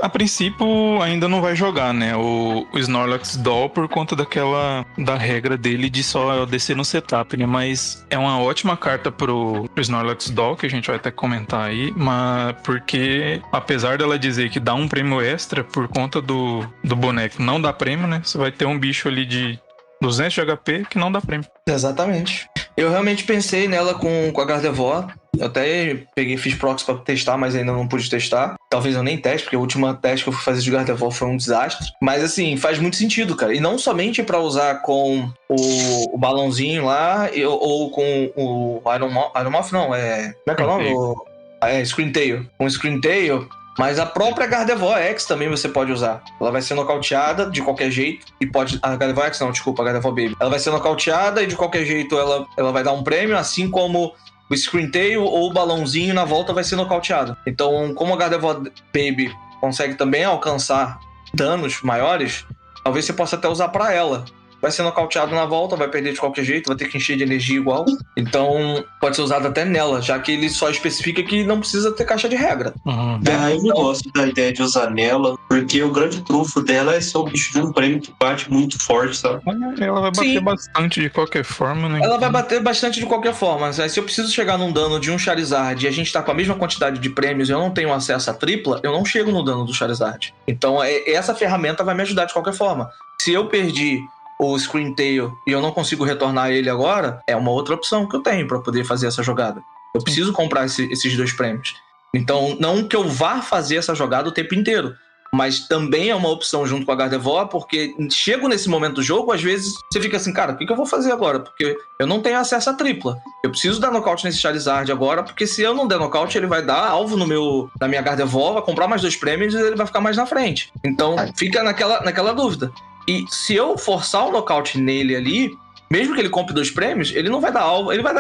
a princípio ainda não vai jogar, né? O Snorlax Doll por conta da regra dele de só descer no setup, né? Mas é uma ótima carta pro Snorlax Doll, que a gente vai até comentar aí, mas porque apesar dela dizer que dá um prêmio extra por conta do boneco não dá prêmio, né? Você vai ter um bicho ali de 200 de HP que não dá prêmio. Exatamente. Eu realmente pensei nela com a Gardevoir. Eu até fiz proxy pra testar, mas ainda não pude testar. Talvez eu nem teste, porque o último teste que eu fui fazer de Gardevoir foi um desastre. Mas assim, faz muito sentido, cara. E não somente pra usar com o balãozinho lá, ou com o Iron Moth, não. Como é que é o nome? Screentail. Com o Screentail. Mas a própria Gardevoir X também você pode usar. Ela vai ser nocauteada de qualquer jeito. E pode... A Gardevoir X não, desculpa, a Gardevoir Baby. Ela vai ser nocauteada e de qualquer jeito ela vai dar um prêmio, assim como o Screentail ou o balãozinho na volta vai ser nocauteado. Então, como a Gardevoir Baby consegue também alcançar danos maiores, talvez você possa até usar pra ela. Vai ser nocauteado na volta, vai perder de qualquer jeito, vai ter que encher de energia igual. Então, pode ser usado até nela, já que ele só especifica que não precisa ter caixa de regra. Eu não gosto da ideia de usar nela, porque o grande trunfo dela é ser um bicho de um prêmio que bate muito forte, sabe? Ela vai bater bastante de qualquer forma, né? Ela vai bater bastante de qualquer forma. Se eu preciso chegar num dano de um Charizard e a gente tá com a mesma quantidade de prêmios e eu não tenho acesso à tripla, eu não chego no dano do Charizard. Então, essa ferramenta vai me ajudar de qualquer forma. Se eu perdi o Screentail e eu não consigo retornar ele agora, é uma outra opção que eu tenho para poder fazer essa jogada. Eu preciso comprar esses 2 prêmios. Então, não que eu vá fazer essa jogada o tempo inteiro, mas também é uma opção junto com a Gardevoir, porque chego nesse momento do jogo, às vezes você fica assim, cara, o que eu vou fazer agora? Porque eu não tenho acesso à tripla. Eu preciso dar nocaute nesse Charizard agora, porque se eu não der nocaute, ele vai dar alvo na minha Gardevoir, vai comprar mais 2 prêmios e ele vai ficar mais na frente. Então fica naquela dúvida. E se eu forçar o nocaute nele ali, mesmo que ele compre 2 prêmios, ele não vai dar alvo, ele vai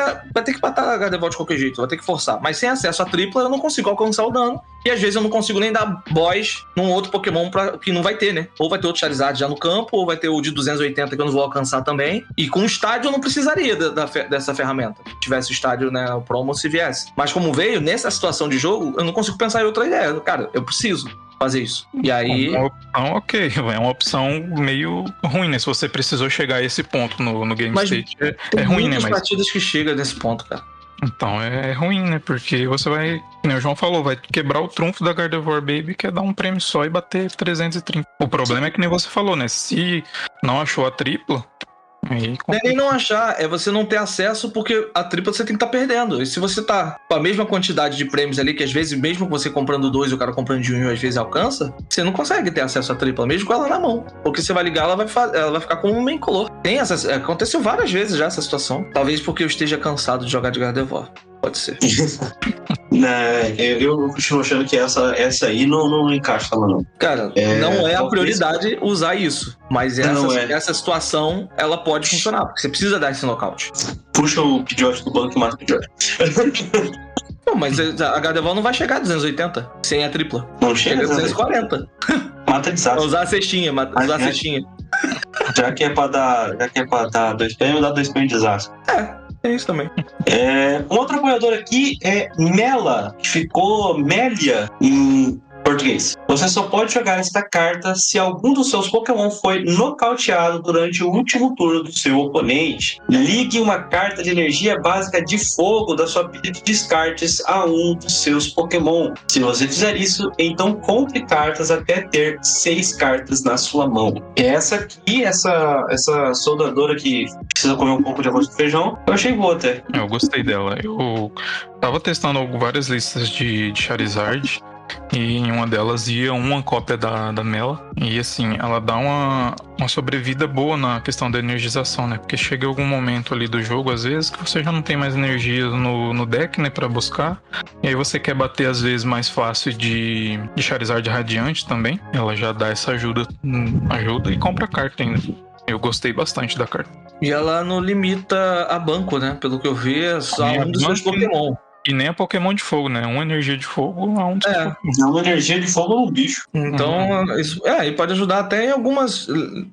ter que matar a Gardevoir de qualquer jeito, vai ter que forçar. Mas sem acesso à tripla, eu não consigo alcançar o dano. E às vezes eu não consigo nem dar boss num outro Pokémon que não vai ter, né? Ou vai ter outro Charizard já no campo, ou vai ter o de 280 que eu não vou alcançar também. E com o estádio eu não precisaria dessa ferramenta. Se tivesse o estádio, né, o promo, se viesse. Mas como veio, nessa situação de jogo, eu não consigo pensar em outra ideia. Cara, eu preciso fazer isso. E aí... Uma opção, ok. É uma opção meio ruim, né? Se você precisou chegar a esse ponto no Game State, é ruim, né? Tem partidas que chegam nesse ponto, cara. Então é ruim, né? Porque você vai, como o João falou, vai quebrar o trunfo da Gardevoir Baby, que é dar um prêmio só e bater 330. O problema é que nem você falou, né? Se não achou a tripla, aí... Não é nem não achar, é você não ter acesso, porque a tripla você tem que estar perdendo. E se você tá com a mesma quantidade de prêmios ali, que às vezes, mesmo você comprando 2 e o cara comprando de 1, às vezes alcança, você não consegue ter acesso à tripla, mesmo com ela na mão. Porque você vai ligar, ela vai ficar como um incolor. Aconteceu várias vezes já essa situação. Talvez porque eu esteja cansado de jogar de Gardevoir. Pode ser. Eu continuo achando que essa aí não encaixa lá, não. Cara, não é a prioridade usar isso. Mas essa situação, ela pode funcionar. Porque você precisa dar esse nocaute. Puxa o Pidgeot do banco e mata o Pidgeot. Não, mas a Gardevoir não vai chegar a 280 sem a tripla. Não chega a 240. Mata desastre. Usar a cestinha, usar a cestinha. Já que é pra dar 2 prêmios, dá 2 prêmios de desastre. É isso também. Um outro apoiador aqui é Mela, que ficou Mélia em português. Você só pode jogar esta carta se algum dos seus Pokémon foi nocauteado durante o último turno do seu oponente. Ligue uma carta de energia básica de fogo da sua pilha de descartes a um dos seus Pokémon. Se você fizer isso, então compre cartas até ter 6 cartas na sua mão. Essa aqui, essa soldadora que precisa comer um pouco de arroz com feijão, eu achei boa até. Eu gostei dela. Eu tava testando várias listas de Charizard, e em uma delas ia uma cópia da Mela. E assim, ela dá uma sobrevida boa na questão da energização, né? Porque chega algum momento ali do jogo, às vezes, que você já não tem mais energia no deck, né? Pra buscar. E aí você quer bater, às vezes, mais fácil de Charizard Radiante também. Ela já dá essa ajuda e compra a carta ainda. Eu gostei bastante da carta. E ela não limita a banco, né? Pelo que eu vi, é só um dos seus Pokémon. E nem a Pokémon de fogo, né? Uma energia de fogo a um dos Pokémon. É uma energia de fogo num bicho. Então, isso, e pode ajudar até em algumas...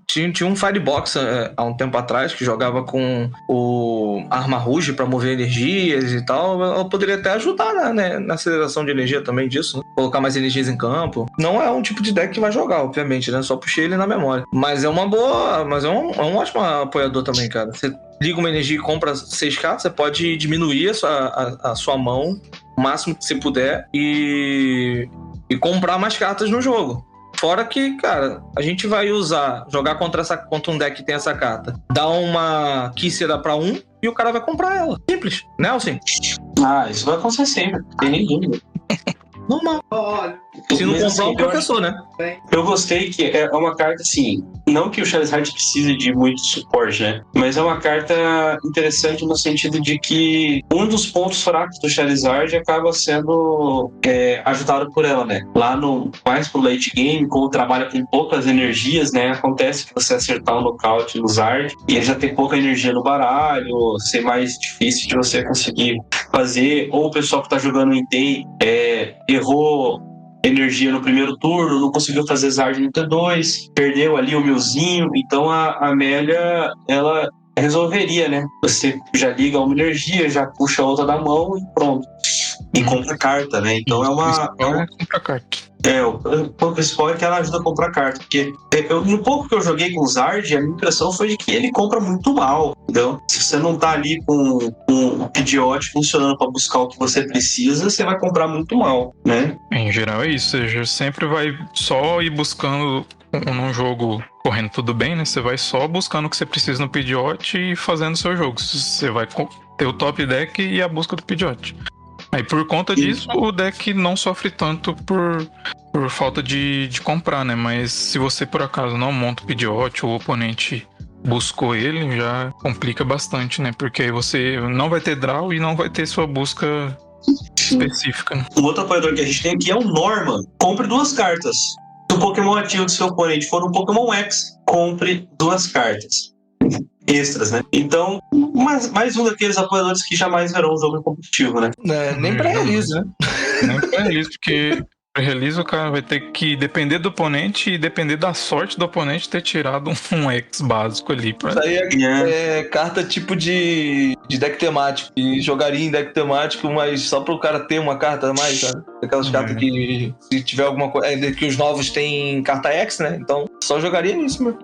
Tinha um Firebox há um tempo atrás que jogava com o Arma Rouge pra mover energias e tal. Ela poderia até ajudar, né? Na aceleração de energia também disso, né? Colocar mais energias em campo. Não é um tipo de deck que vai jogar, obviamente, né? Só puxei ele na memória. Mas é uma boa... Mas é um ótimo apoiador também, cara. Você liga uma energia e compra 6 cartas, você pode diminuir a sua mão o máximo que você puder e comprar mais cartas no jogo. Fora que, cara, a gente vai jogar contra um deck que tem essa carta, dar uma Kícera pra e o cara vai comprar ela. Simples, né, Alcim? Isso vai acontecer sempre, não tem nem dúvida. Normal. Se não comprar o professor, né? Eu gostei que é uma carta assim, não que o Charizard precise de muito suporte, né? Mas é uma carta interessante no sentido de que um dos pontos fracos do Charizard acaba sendo ajudado por ela, né? Lá mais pro late game, como trabalha com poucas energias, né? Acontece que você acertar um nocaute no Zard e ele já tem pouca energia no baralho, ser mais difícil de você conseguir fazer, ou o pessoal que tá jogando em Day errou energia no primeiro turno, não conseguiu fazer Zard no T2, perdeu ali o milzinho, então a Amélia, ela resolveria, né? Você já liga uma energia, já puxa a outra da mão e pronto. E compra carta, né? Então compra carta. O principal é que ela ajuda a comprar carta, porque no pouco que eu joguei com o Zard, a minha impressão foi de que ele compra muito mal, entendeu? Se você não tá ali com o Pidgeot funcionando para buscar o que você precisa, você vai comprar muito mal, né? Em geral é isso, você sempre vai só ir buscando num jogo correndo tudo bem, né? Você vai só buscando o que você precisa no Pidgeot e fazendo seu jogo. Você vai ter o top deck e a busca do Pidgeot. Aí por conta disso, o deck não sofre tanto por por falta de comprar, né? Mas se você por acaso não monta o Pidgeot, o oponente buscou ele, já complica bastante, né? Porque aí você não vai ter draw e não vai ter sua busca específica, né? Um outro apoiador que a gente tem aqui é o Norman. Compre 2 cartas. Se o Pokémon ativo do seu oponente for um Pokémon X, compre 2 cartas extras, né? Então, mais um daqueles apoiadores que jamais verão um jogo competitivo, né? Nem pra release, né? Nem pra release, porque pra release o cara vai ter que depender do oponente e depender da sorte do oponente ter tirado um X básico ali. Isso aí é carta tipo de deck temático. E jogaria em deck temático, mas só pro cara ter uma carta a mais, sabe? Aquelas cartas que, se tiver alguma coisa. Que os novos têm carta X, né? Então só jogaria nisso, mano.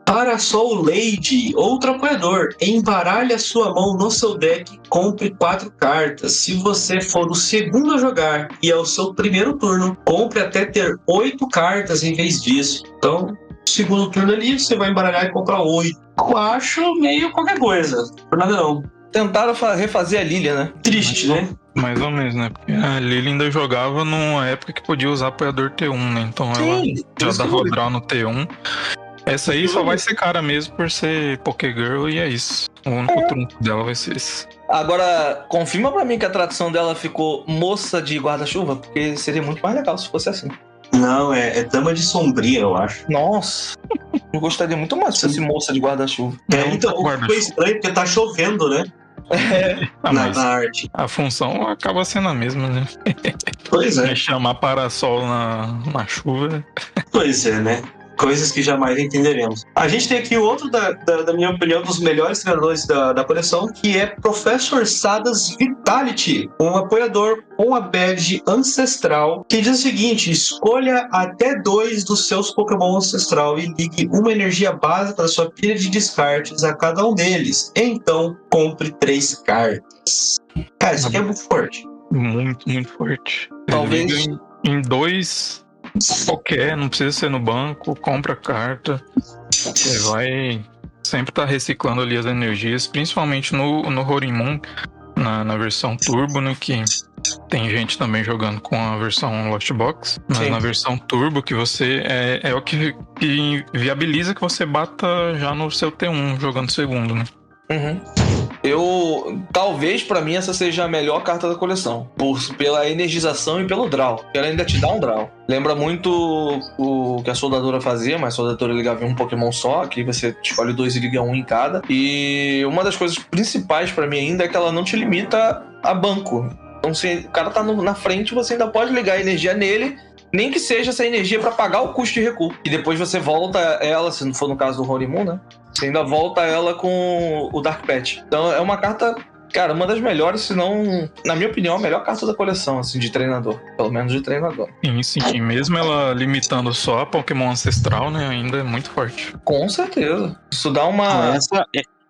Para Soul Lady, outro apoiador, embaralhe a sua mão no seu deck, compre 4 cartas. Se você for o segundo a jogar e é o seu primeiro turno, compre até ter 8 cartas em vez disso. Então, segundo turno ali, você vai embaralhar e comprar 8. Eu acho meio qualquer coisa, por nada não. Tentaram refazer a Lilia, né? Triste, né? Mais ou menos, né? Porque a Lily ainda jogava numa época que podia usar apoiador T1, né? Então Sim, ela já dava draw no T1. Essa aí só vai ser cara mesmo por ser Pokégirl e é isso. O único trunfo dela vai ser esse. Agora, confirma pra mim que a tradução dela ficou moça de guarda-chuva, porque seria muito mais legal se fosse assim. Não, é Dama de Sombria, eu acho. Nossa, eu gostaria muito mais se fosse moça de guarda-chuva. Então, foi estranho porque tá chovendo, né? Na arte. A função acaba sendo a mesma, né? Pois é. Chamar parasol na chuva. Pois é, né? Coisas que jamais entenderemos. A gente tem aqui outro, da minha opinião, dos melhores treinadores da coleção, que é Professor Sadas Vitality, um apoiador com a badge ancestral, que diz o seguinte: escolha até 2 dos seus Pokémon ancestral e ligue uma energia básica da sua pilha de descartes a cada um deles. Então, compre 3 cartas. Cara, isso aqui é muito forte. Muito, muito forte. Talvez Liga em 2... qualquer, não precisa ser no banco, compra carta. Você vai sempre estar reciclando ali as energias, principalmente no Horimon, na versão Turbo, né? Que tem gente também jogando com a versão Lost Box, mas Sim. na versão Turbo que você é o que viabiliza que você bata já no seu T1 jogando segundo, né? Talvez pra mim essa seja a melhor carta da coleção, pela energização e pelo draw. Ela ainda te dá um draw. Lembra muito o que a soldadora fazia, mas a soldadora ligava em um Pokémon só, aqui você escolhe 2 e liga um em cada. E uma das coisas principais pra mim ainda é que ela não te limita a banco. Então se o cara tá na frente, você ainda pode ligar a energia nele, nem que seja essa energia pra pagar o custo de recuo. E depois você volta ela, se não for no caso do Horimon, né? Você ainda volta ela com o Dark Patch. Então é uma carta, cara, uma das melhores, se não, na minha opinião, a melhor carta da coleção, assim, de treinador. Pelo menos de treinador. Sim, e mesmo ela limitando só a Pokémon ancestral, né, ainda é muito forte. Com certeza. Isso dá uma...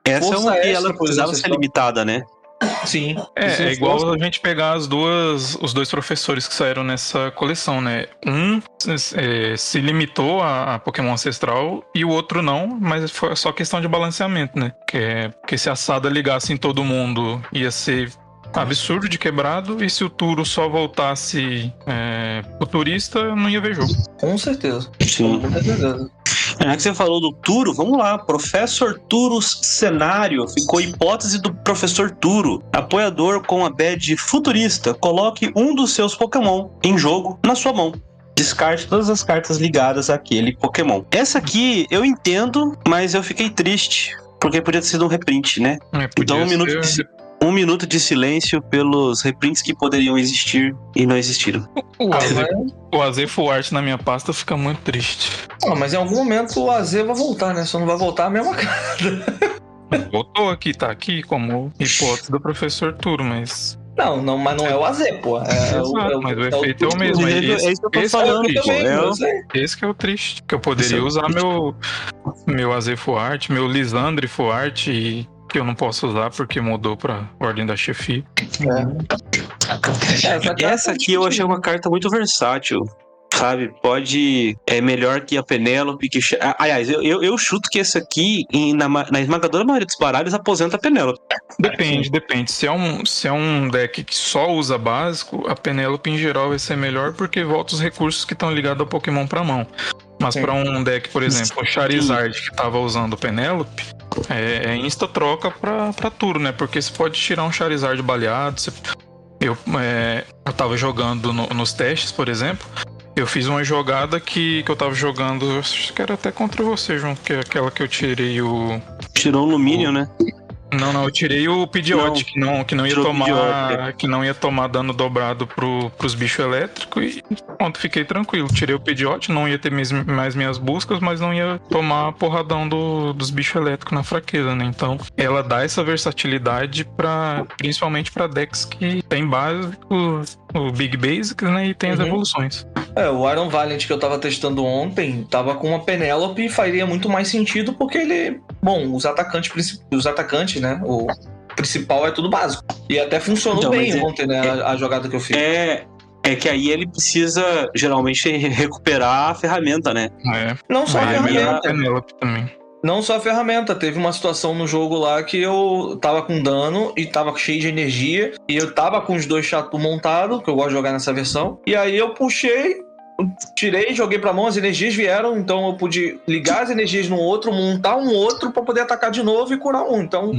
Essa é uma que ela precisava ser limitada, né? Sim. É igual a gente pegar os dois professores que saíram nessa coleção, né? Um se limitou a Pokémon ancestral e o outro não, mas foi só questão de balanceamento, né? Porque se a Sada ligasse em todo mundo ia ser absurdo de quebrado, e se o Turo só voltasse futurista, não ia ver jogo. Com certeza. Sim. Com certeza. Já que você falou do Turo, vamos lá. Professor Turo's cenário. Ficou hipótese do Professor Turo. Apoiador com a badge futurista. Coloque um dos seus Pokémon em jogo na sua mão. Descarte todas as cartas ligadas àquele Pokémon. Essa aqui eu entendo, mas eu fiquei triste, porque podia ter sido um reprint, né? Então um minuto de silêncio pelos reprints que poderiam existir e não existiram. O AZ Full Art na minha pasta fica muito triste. Mas em algum momento o AZ vai voltar, né? Só não vai voltar a mesma carta. Voltou aqui, tá aqui como hipótese do Professor Turo, mas... Mas não é o AZ, pô. Mas o efeito é o mesmo. É isso que eu tô falando, Esse que é o triste. Que eu poderia usar meu AZ Full Art, meu Lisandre Full Art, que eu não posso usar porque mudou pra Ordem da Chefia. Essa aqui eu achei uma carta muito versátil, sabe? É melhor que a Penélope. Aliás, eu chuto que essa aqui, na esmagadora maioria dos baralhos, aposenta a Penélope. Depende. Se é um deck que só usa básico, a Penélope em geral vai ser melhor porque volta os recursos que estão ligados ao Pokémon pra mão. Mas pra um deck, por exemplo, o Charizard que tava usando o Penélope, é insta-troca pra tudo, né? Porque você pode tirar um Charizard baleado. Eu tava jogando nos testes, por exemplo. Eu fiz uma jogada que eu tava jogando, acho que era até contra você, João, que é aquela que eu tirei o... Tirou o Luminion, né? Não, eu tirei o Pidgeot, que não ia tirou o tomar, Pidgeot. que não ia tomar dano dobrado pros bichos elétricos e pronto, fiquei tranquilo. Tirei o Pidgeot, não ia ter mais minhas buscas, mas não ia tomar porradão dos bichos elétricos na fraqueza, né? Então, ela dá essa versatilidade principalmente pra decks que tem básicos, o Big Basics, né? E tem as evoluções. O Iron Valiant que eu tava testando ontem tava com uma Penélope e faria muito mais sentido porque ele... Bom, os atacantes, né? O principal é tudo básico. E até funcionou Então, bem mas ontem, né? A jogada que eu fiz. É que aí ele precisa, geralmente, recuperar a ferramenta, né? Não só a Aí a ferramenta. Penélope também. Não só a ferramenta, teve uma situação no jogo lá que eu tava com dano e tava cheio de energia e eu tava com os 2 Chatu montados, que eu gosto de jogar nessa versão, e aí eu puxei, tirei, joguei pra mão, as energias vieram, então eu pude ligar as energias no outro, montar um outro pra poder atacar de novo e curar um, então...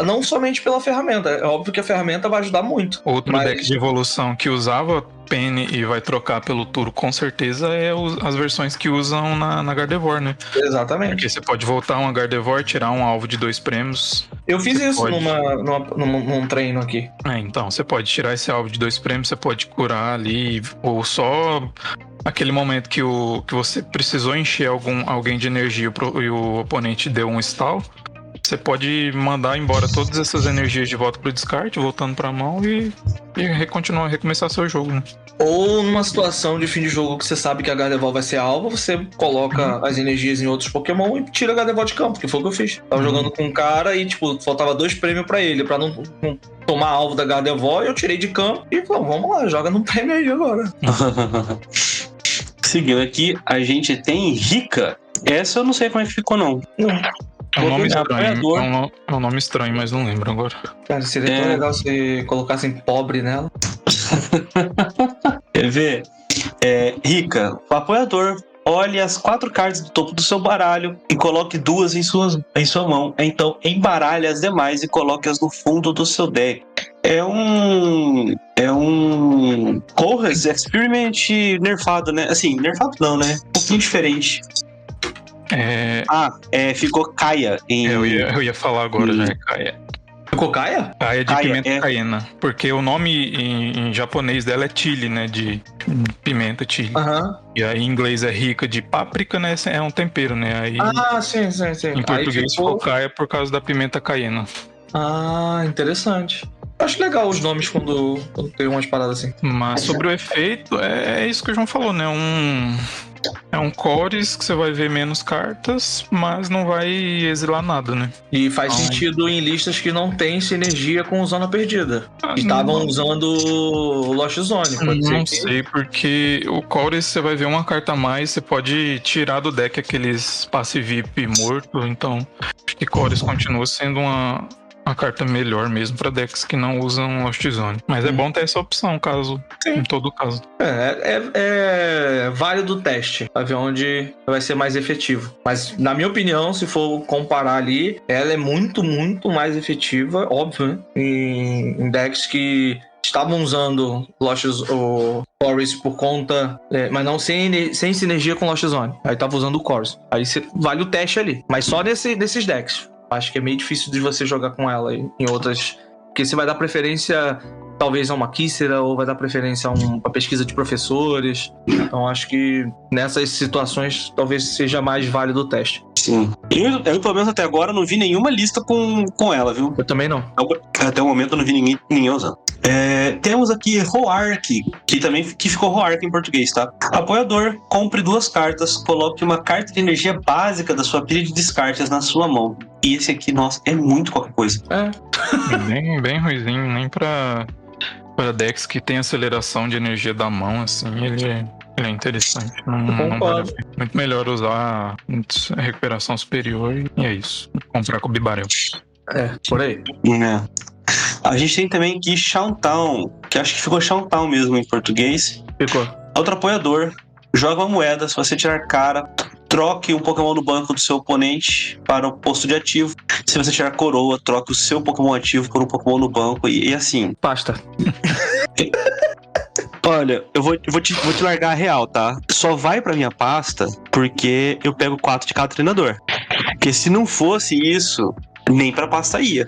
Não somente pela ferramenta, é óbvio que a ferramenta vai ajudar muito. Outro deck de evolução que usava Penny e vai trocar pelo Turo com certeza é as versões que usam na Gardevoir, né? Exatamente. Porque você pode voltar uma Gardevoir, tirar um alvo de 2 prêmios. Eu fiz Você isso pode... num treino aqui. Então, você pode tirar esse alvo de 2 prêmios, você pode curar ali, ou só aquele momento que você precisou encher alguém de energia e o oponente deu um stall. Você pode mandar embora todas essas energias de volta pro descarte, voltando pra mão e recomeçar seu jogo, né? Ou numa situação de fim de jogo que você sabe que a Gardevoir vai ser alvo, você coloca as energias em outros Pokémon e tira a Gardevoir de campo, que foi o que eu fiz. Tava jogando com um cara e, tipo, faltava 2 prêmios pra ele, pra não tomar alvo da Gardevoir, eu tirei de campo e falou, vamos lá, joga num prêmio aí agora. Seguindo aqui, a gente tem Rika. Essa eu não sei como é que ficou, não. É um nome estranho. apoiador. É um nome estranho, mas não lembro agora. Cara, seria tão legal se colocassem pobre nela. Quer ver? Rika, o apoiador. Olhe as 4 cartas do topo do seu baralho e coloque 2 em sua mão. Então, embaralhe as demais e coloque-as no fundo do seu deck. É um Colress Experiment nerfado, né? Assim, nerfado não, né? Um pouquinho diferente. Ficou Kaia em... Eu ia falar agora, já é Kaia. Ficou Kaia? Kaia de pimenta caiena. Porque o nome em japonês dela é chili, né? De pimenta chili. E aí em inglês é rica de páprica, né? É um tempero, né? Aí, sim. em português ficou Kaia por causa da pimenta caiena. Interessante. Acho legal os nomes quando tem umas paradas assim. Mas sobre o efeito, é isso que o João falou, né? É um cores que você vai ver menos cartas, mas não vai exilar nada, né? E faz sentido em listas que não tem sinergia com Zona Perdida. Que estavam usando o Lost Zone. Não sei, porque o cores você vai ver uma carta a mais, você pode tirar do deck aqueles passe VIP morto, então acho que cores continua sendo uma carta melhor mesmo pra decks que não usam Lost Zone. Mas é bom ter essa opção, em todo caso. É válido o teste, pra ver onde vai ser mais efetivo. Mas, na minha opinião, se for comparar ali, ela é muito, muito mais efetiva, óbvio, né? Em decks que estavam usando o Chorus por conta, mas não sem sinergia com Lost Zone. Aí tava usando o Chorus. Aí vale o teste ali. Mas só desses decks. Acho que é meio difícil de você jogar com ela em outras. Porque você vai dar preferência, talvez, a uma Kícera, ou vai dar preferência a uma pesquisa de professores. Então, acho que nessas situações, talvez seja mais válido o teste. Sim. Eu, pelo menos até agora, não vi nenhuma lista com ela, viu? Eu também não. Até o momento, eu não vi ninguém usando. Temos aqui Roark, que ficou Roark em português, tá? Apoiador, compre 2 cartas, coloque uma carta de energia básica da sua pilha de descartes na sua mão. E esse aqui, nossa, é muito qualquer coisa. Bem ruizinho, nem pra decks que tem aceleração de energia da mão, assim, ele é interessante. Não vale. Muito melhor usar recuperação superior e é isso. Comprar com o Bibarel. Por aí. A gente tem também aqui Shoutdown, que acho que ficou Shoutdown mesmo em português. Ficou. Outro apoiador, joga uma moeda, se você tirar cara, troque um Pokémon no banco do seu oponente para o posto de ativo. Se você tirar coroa, troque o seu Pokémon ativo por um Pokémon no banco e assim. Basta. Olha, eu vou te largar a real, tá? Só vai pra minha pasta porque eu pego 4 de cada treinador. Porque se não fosse isso, nem pra pasta ia.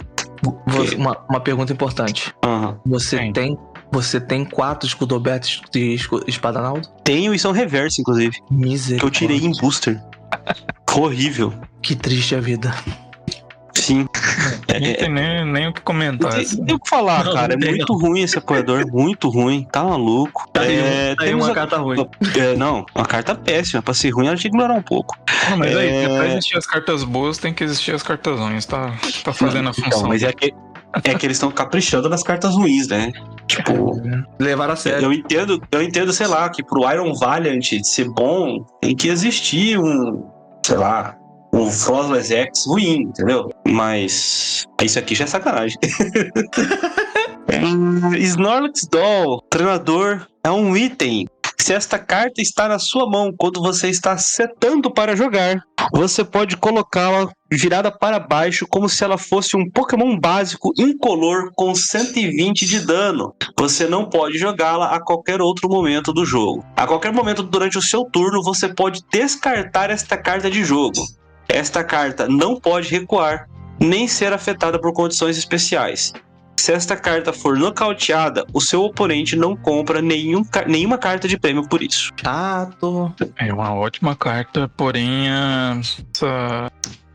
Uma pergunta importante. Uhum. Você tem 4 Scudoberts de Espadanaldo? Tenho e são reverso, inclusive. Misericórdia. Que eu tirei em booster. Horrível. Que triste a vida. Sim. Não tem nem o que comentar. Não tem o que falar, Não, cara. não tem, muito ruim esse apoiador. Muito ruim. Tá maluco. Tá aí temos uma carta ruim. Não, uma carta péssima. Pra ser ruim, ela tinha que melhorar um pouco. Não, mas aí, pra existir as cartas boas, tem que existir as cartas ruins. Tá fazendo a função. Então, mas é que eles estão caprichando nas cartas ruins, né? Tipo, levar a sério. Eu entendo, sei lá, que pro Iron Valiant ser bom, tem que existir um Frostless X ruim, entendeu? Mas isso aqui já é sacanagem. Snorlax Doll, treinador, é um item. Se esta carta está na sua mão quando você está setando para jogar, você pode colocá-la virada para baixo como se ela fosse um Pokémon básico incolor com 120 de dano. Você não pode jogá-la a qualquer outro momento do jogo. A qualquer momento durante o seu turno, você pode descartar esta carta de jogo. Esta carta não pode recuar, nem ser afetada por condições especiais. Se esta carta for nocauteada, o seu oponente não compra nenhuma carta de prêmio por isso. Chato. É uma ótima carta, porém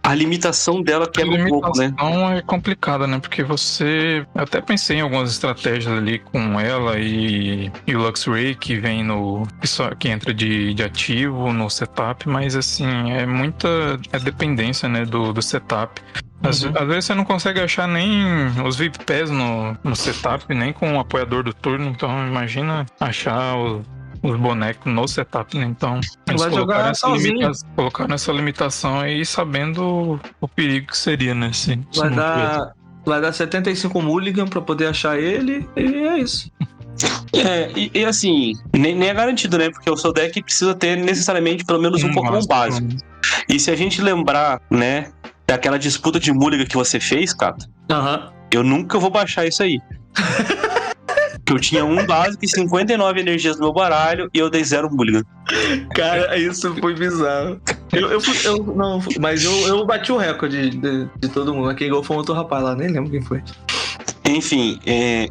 a limitação dela quebra um pouco, né? A limitação é complicada, né? Porque você... Até pensei em algumas estratégias ali com ela e o Luxray, que vem que entra de ativo no setup, mas assim, é muita dependência, né, do setup. Às vezes você não consegue achar nem os VIP Pass no setup, nem com o apoiador do turno, então imagina achar os bonecos no setup, né? Então eles colocaram essa limitação aí, sabendo o perigo que seria, né? Vai dar 75 mulligan pra poder achar ele, e é isso. E assim, nem é garantido, né? Porque o seu deck precisa ter necessariamente pelo menos um Pokémon básico. E se a gente lembrar, né, daquela disputa de mulligan que você fez, Cato, eu nunca vou baixar isso aí. Eu tinha um básico e 59 energias no meu baralho e eu dei 0 mulligan. Cara, isso foi bizarro. Mas eu bati o recorde de todo mundo. Quem ganhou foi um outro rapaz lá, nem lembro quem foi. Enfim,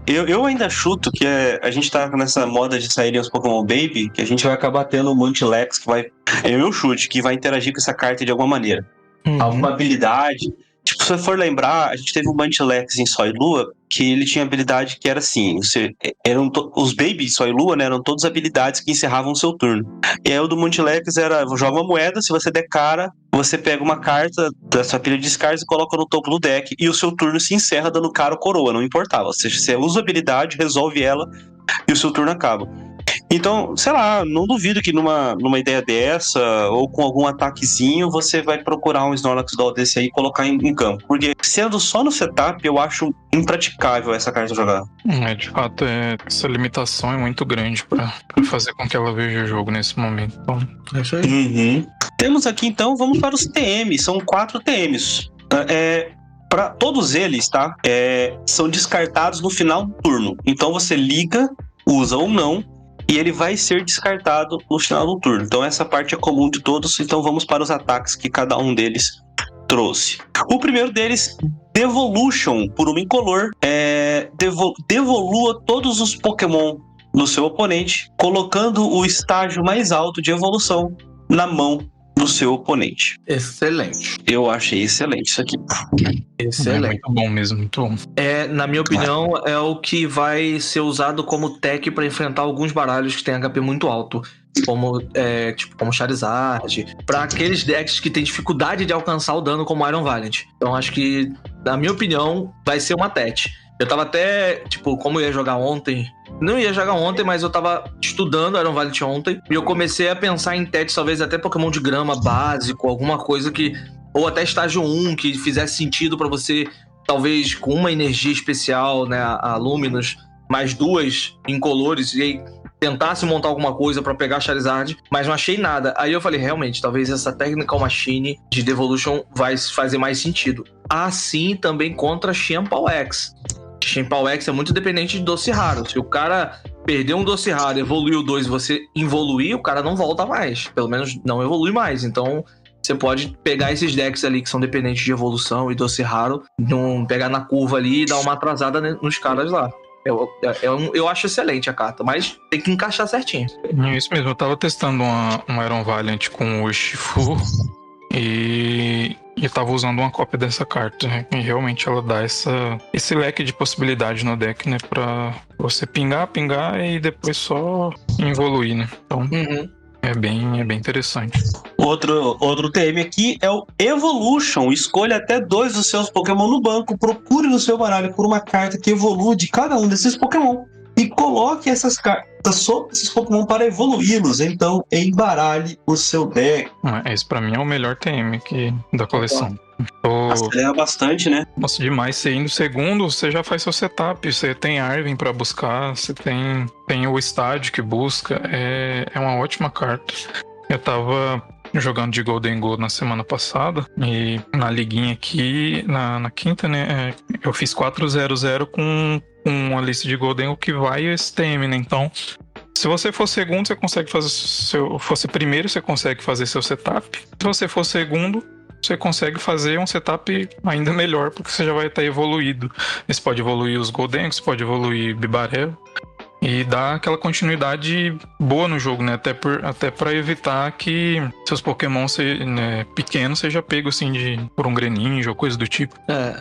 eu ainda chuto que a gente tá nessa moda de saírem os Pokémon Baby, que a gente vai acabar tendo um Muncilex que vai... É o meu chute, que vai interagir com essa carta de alguma maneira. Alguma habilidade. Tipo, se você for lembrar, a gente teve um Muncilex em Sol e Lua, que ele tinha habilidade que era assim, os Baby Sol e Lua, né, eram todas habilidades que encerravam o seu turno. E aí o do Muncilex era, joga uma moeda, se você der cara, você pega uma carta da sua pilha de descartes e coloca no topo do deck, e o seu turno se encerra dando cara ou coroa, não importava. Ou seja, você usa a habilidade, resolve ela, e o seu turno acaba. Então, sei lá, não duvido que numa ideia dessa, ou com algum ataquezinho, você vai procurar um Snorlax Doll desse aí e colocar em campo. Porque sendo só no setup, eu acho impraticável essa carta jogar. De fato, essa limitação é muito grande pra fazer com que ela veja o jogo nesse momento. Então, é isso aí. Temos aqui, então, vamos para os TMs. São 4 TMs. Para todos eles, tá? São descartados no final do turno. Então você liga, usa ou não, e ele vai ser descartado no final do turno. Então essa parte é comum de todos, então vamos para os ataques que cada um deles trouxe. O primeiro deles, Devolution, por uma incolor, devolua todos os Pokémon do seu oponente, colocando o estágio mais alto de evolução na mão do seu oponente. Excelente. Eu achei excelente isso aqui. Excelente. É muito bom mesmo, muito bom. Na minha opinião, é o que vai ser usado como tech para enfrentar alguns baralhos que tem HP muito alto. Como Charizard. Para aqueles decks que tem dificuldade de alcançar o dano como Iron Valiant. Então acho que, na minha opinião, vai ser uma tech. Eu tava até, como eu ia jogar ontem... Não ia jogar ontem, mas eu tava estudando Iron Valiant ontem. E eu comecei a pensar em tech, talvez até Pokémon de grama básico, alguma coisa que... Ou até estágio 1, que fizesse sentido pra você talvez com uma energia especial, né, a Luminous, mais 2 incolores, e aí tentasse montar alguma coisa pra pegar a Charizard, mas não achei nada. Aí eu falei, realmente, talvez essa Technical Machine de Devolution vai fazer mais sentido. Assim também contra Chien-Pao X. Chien-Pao X é muito dependente de doce raro. Se o cara perder um doce raro, evoluir o 2 e você evoluir, o cara não volta mais. Pelo menos não evolui mais. Então você pode pegar esses decks ali que são dependentes de evolução e doce raro, pegar na curva ali e dar uma atrasada nos caras lá. Eu acho excelente a carta, mas tem que encaixar certinho. É isso mesmo, eu tava testando uma Iron Valiant com o Urshifu e eu tava usando uma cópia dessa carta, né? E realmente ela dá esse leque de possibilidade no deck, né? Pra você pingar e depois só evoluir, né? Então é bem interessante. Outro TM aqui é o Evolution. Escolha até 2 dos seus Pokémon no banco. Procure no seu baralho por uma carta que evolua de cada um desses Pokémon. E coloque essas cartas sobre esses Pokémon para evoluí-los. Então, embaralhe o seu deck. Esse pra mim é o melhor TM aqui da coleção. Acelera bastante, né? Nossa, demais. Você indo segundo, você já faz seu setup. Você tem Arven pra buscar. Você tem o estádio que busca. É uma ótima carta. Eu tava jogando de Golden Gold na semana passada. E na liguinha aqui, na quinta, né? Eu fiz 4-0-0 com uma lista de Golden Gold que vai esse TM, né? Então, se você for segundo, você consegue fazer fosse primeiro, você consegue fazer seu setup. Se você for segundo, você consegue fazer um setup ainda melhor, porque você já vai estar evoluído. Você pode evoluir os Golden, você pode evoluir Bibarel e dar aquela continuidade boa no jogo, né? Até para evitar que seus Pokémon pequenos seja pego assim por um Greninja ou coisa do tipo.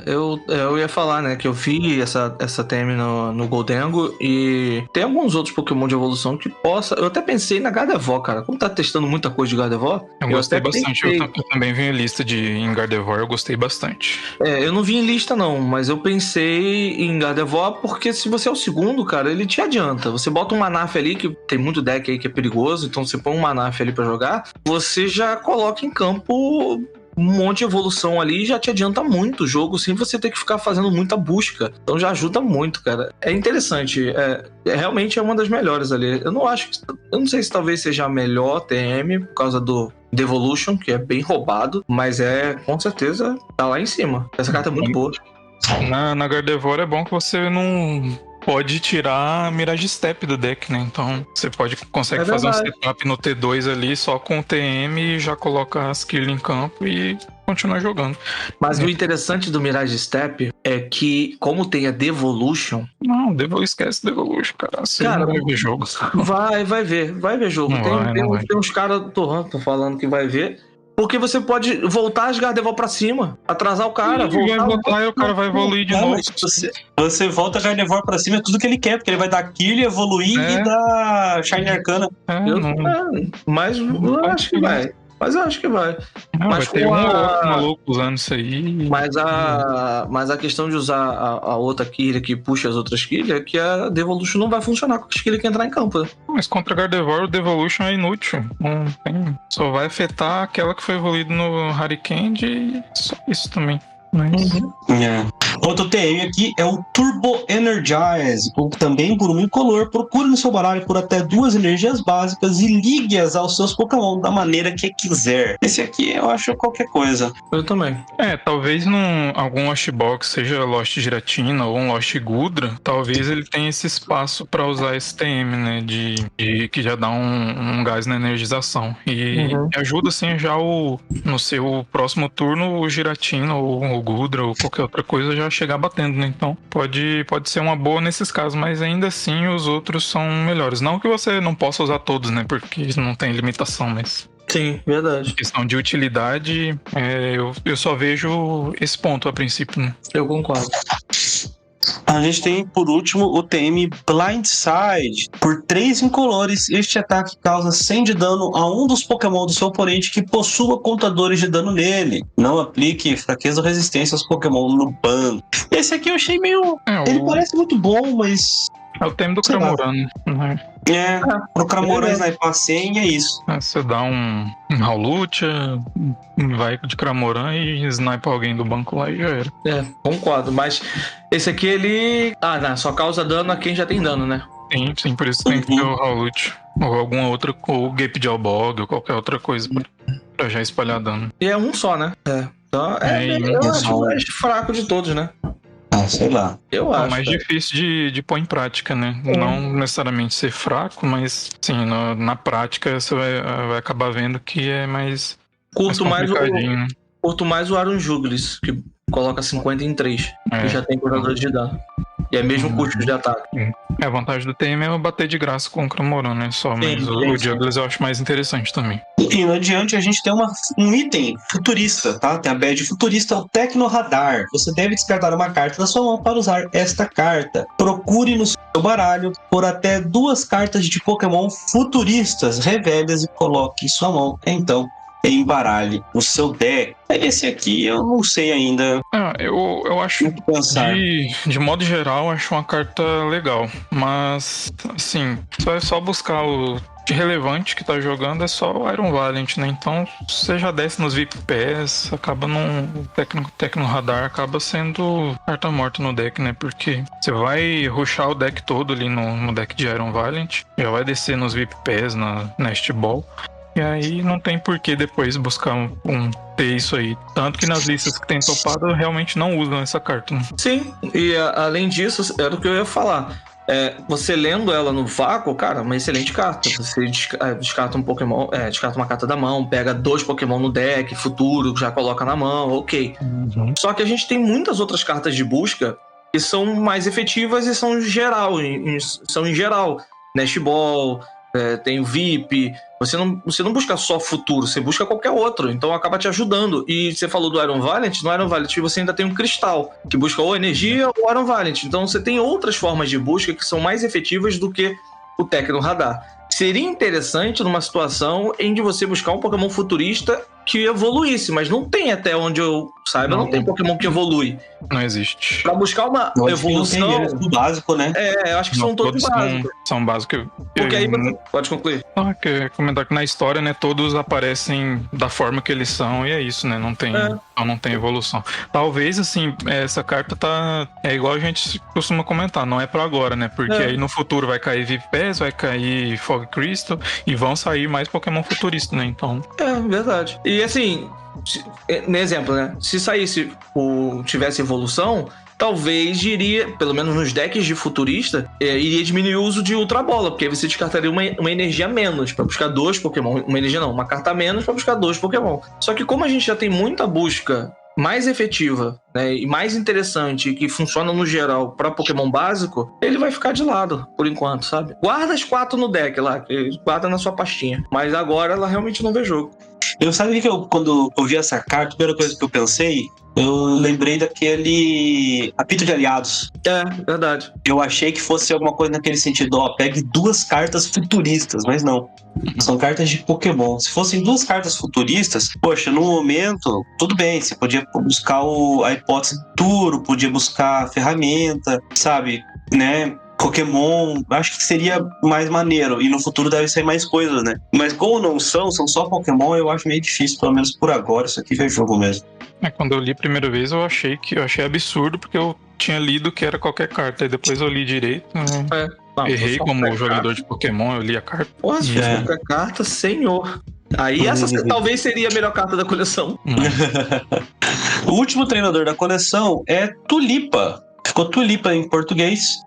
Eu ia falar, né, que eu vi essa TM no Goldengo e tem alguns outros Pokémon de evolução que possa. Eu até pensei na Gardevoir, cara. Como tá testando muita coisa de Gardevoir, eu gostei bastante. Eu também vi em lista em Gardevoir, eu gostei bastante. Eu não vi em lista não, mas eu pensei em Gardevoir porque se você é o segundo, cara, ele te adianta. Você bota um Manaf ali, que tem muito deck aí que é perigoso, então você põe um Manaf ali pra jogar, você já coloca em campo um monte de evolução ali e já te adianta muito o jogo sem você ter que ficar fazendo muita busca. Então já ajuda muito, cara. É interessante. Realmente é uma das melhores ali. Eu não sei se talvez seja a melhor TM por causa do Devolution, que é bem roubado, mas com certeza tá lá em cima. Essa carta é muito boa. Na Gardevoir é bom que você não pode tirar a Mirage Step do deck, né? Então você consegue fazer um setup no T2 ali só com o TM e já coloca as kills em campo e continuar jogando. Mas o interessante do Mirage Step é que, como tem a Devolution... Não, esquece Devolution, cara. Você não vai ver jogo. Vai ver jogo. Tem uns caras tô falando que vai ver. Porque você pode voltar as Gardevoir pra cima, atrasar o cara, voltar e o cara vai evoluir de novo. Você volta a Gardevoir pra cima, é tudo que ele quer, porque ele vai dar kill, evoluir e dar Shine Arcana. Mas eu acho que vai. Mas eu acho que vai. Vai ter um outro maluco usando isso aí. Mas a questão de usar a outra killer que puxa as outras killers é que a Devolution não vai funcionar com as killers que entrar em campo. Né? Mas contra a Gardevoir, o Devolution é inútil. Só vai afetar aquela que foi evoluída no Hurricane e só isso também. Outro TM aqui é o Turbo Energize, também por um incolor. Procure no seu baralho por até 2 energias básicas e ligue-as aos seus Pokémon da maneira que quiser. Esse aqui eu acho qualquer coisa. Eu também. Talvez algum Lost Box, seja Lost Giratina ou um Lost Gudra, talvez ele tenha esse espaço para usar esse TM, né? Que já dá um gás na energização. E ajuda assim já no seu próximo turno o Giratina ou o Gudra ou qualquer outra coisa já chegar batendo, né? Então pode ser uma boa nesses casos, mas ainda assim os outros são melhores. Não que você não possa usar todos, né? Porque não tem limitação, mas... Sim, verdade. Questão de utilidade, eu só vejo esse ponto a princípio, né? Eu concordo. A gente tem, por último, o TM Blindside. Por 3 incolores, este ataque causa 100 de dano a um dos Pokémon do seu oponente que possua contadores de dano nele. Não aplique fraqueza ou resistência aos Pokémon no banco. Esse aqui eu achei meio... Ele parece muito bom, mas... É o tema do Cramoran, né? Pro Cramoran sniper assim, é isso. Você dá um Howlucha, vai de Cramoran e sniper alguém do banco lá e já era. Concordo, mas esse aqui ele... só causa dano a quem já tem dano, né? Sim, por isso tem que ter o Howlucha. Ou alguma outra, ou o Gape de Albog, ou qualquer outra coisa pra já espalhar dano. E é um só, né? Então, eu acho o mais fraco de todos, né? Sei lá. Eu acho. É o mais difícil de pôr em prática, né? Não necessariamente ser fraco, mas sim, na prática você vai acabar vendo que é mais complicadinho, né? Curto mais o Aaron Juglis, que coloca 50 em 3, que já tem curador de dano. E é mesmo custo de ataque. A vantagem do TM é bater de graça com o Cramoran, né? Mas o Juglis eu acho mais interessante também. E no adiante a gente tem um item futurista, tá? Tem a badge futurista, o Tecno Radar. Você deve descartar uma carta da sua mão para usar esta carta. Procure no seu baralho por até 2 cartas de Pokémon futuristas. Revele-as e coloque em sua mão. Então, embaralhe o seu deck. Esse aqui eu não sei ainda. Eu acho de modo geral, eu acho uma carta legal. Mas, assim, é só buscar o de relevante que tá jogando, é só o Iron Valiant, né? Então, você já desce nos VIP Pass, acaba o Tecno Radar acaba sendo carta morta no deck, né? Porque você vai rushar o deck todo ali no deck de Iron Valiant, já vai descer nos VIP Pass, na Nest Ball. E aí não tem por que depois buscar ter isso aí. Tanto que nas listas que tem topado realmente não usam essa carta, né? Sim, e além disso, era o que eu ia falar. Você lendo ela no vácuo, cara, uma excelente carta. Você descarta um Pokémon, descarta uma carta da mão, pega 2 Pokémon no deck, futuro, já coloca na mão, ok. Só que a gente tem muitas outras cartas de busca que são mais efetivas e são em geral. Nest Ball, tem o VIP. Você não busca só futuro, você busca qualquer outro, então acaba te ajudando. E você falou do Iron Valiant, no Iron Valiant você ainda tem um cristal, que busca ou energia ou Iron Valiant. Então você tem outras formas de busca que são mais efetivas do que o Tecno Radar. Seria interessante numa situação em que você buscar um Pokémon futurista que evoluísse, mas não tem, até onde eu saiba, não tem Pokémon que evolui. Não existe. Pra buscar uma evolução... do básico, né? Eu acho que são todos básicos. São básicos. Porque aí pode concluir. Comentar que na história, né, todos aparecem da forma que eles são e é isso, né? Não tem evolução. Talvez, assim, essa carta é igual a gente costuma comentar, não é pra agora, né? Porque aí no futuro vai cair VIP Pass, vai cair Fog Crystal e vão sair mais Pokémon futuristas, né? Então... verdade. E assim, no exemplo, né? Se saísse tivesse evolução, talvez iria, pelo menos nos decks de futurista, iria diminuir o uso de Ultra Bola, porque aí você descartaria uma energia a menos pra buscar 2 Pokémon. Uma carta a menos pra buscar 2 Pokémon. Só que como a gente já tem muita busca mais efetiva, né, e mais interessante, que funciona no geral para Pokémon básico, ele vai ficar de lado por enquanto, sabe? Guarda as 4 no deck lá, guarda na sua pastinha, mas agora ela realmente não vê jogo. Sabe o que quando eu vi essa carta, a primeira coisa que eu pensei, eu lembrei daquele apito de aliados. Verdade. Eu achei que fosse alguma coisa naquele sentido, pegue 2 cartas futuristas, mas não. São cartas de Pokémon. Se fossem 2 cartas futuristas, poxa, no momento, tudo bem, você podia buscar a hipótese do futuro, podia buscar a ferramenta, sabe, né? Pokémon, acho que seria mais maneiro. E no futuro deve ser mais coisas, né? Mas como não são só Pokémon, eu acho meio difícil, pelo menos por agora, isso aqui ver jogo mesmo. Quando eu li a primeira vez, eu achei absurdo, porque eu tinha lido que era qualquer carta. Aí depois eu li direito. Errei como jogador de Pokémon, eu li a carta. Pô, se fosse qualquer carta, senhor. Aí essa talvez seria a melhor carta da coleção. O último treinador da coleção é Tulipa. Ficou Tulipa em português.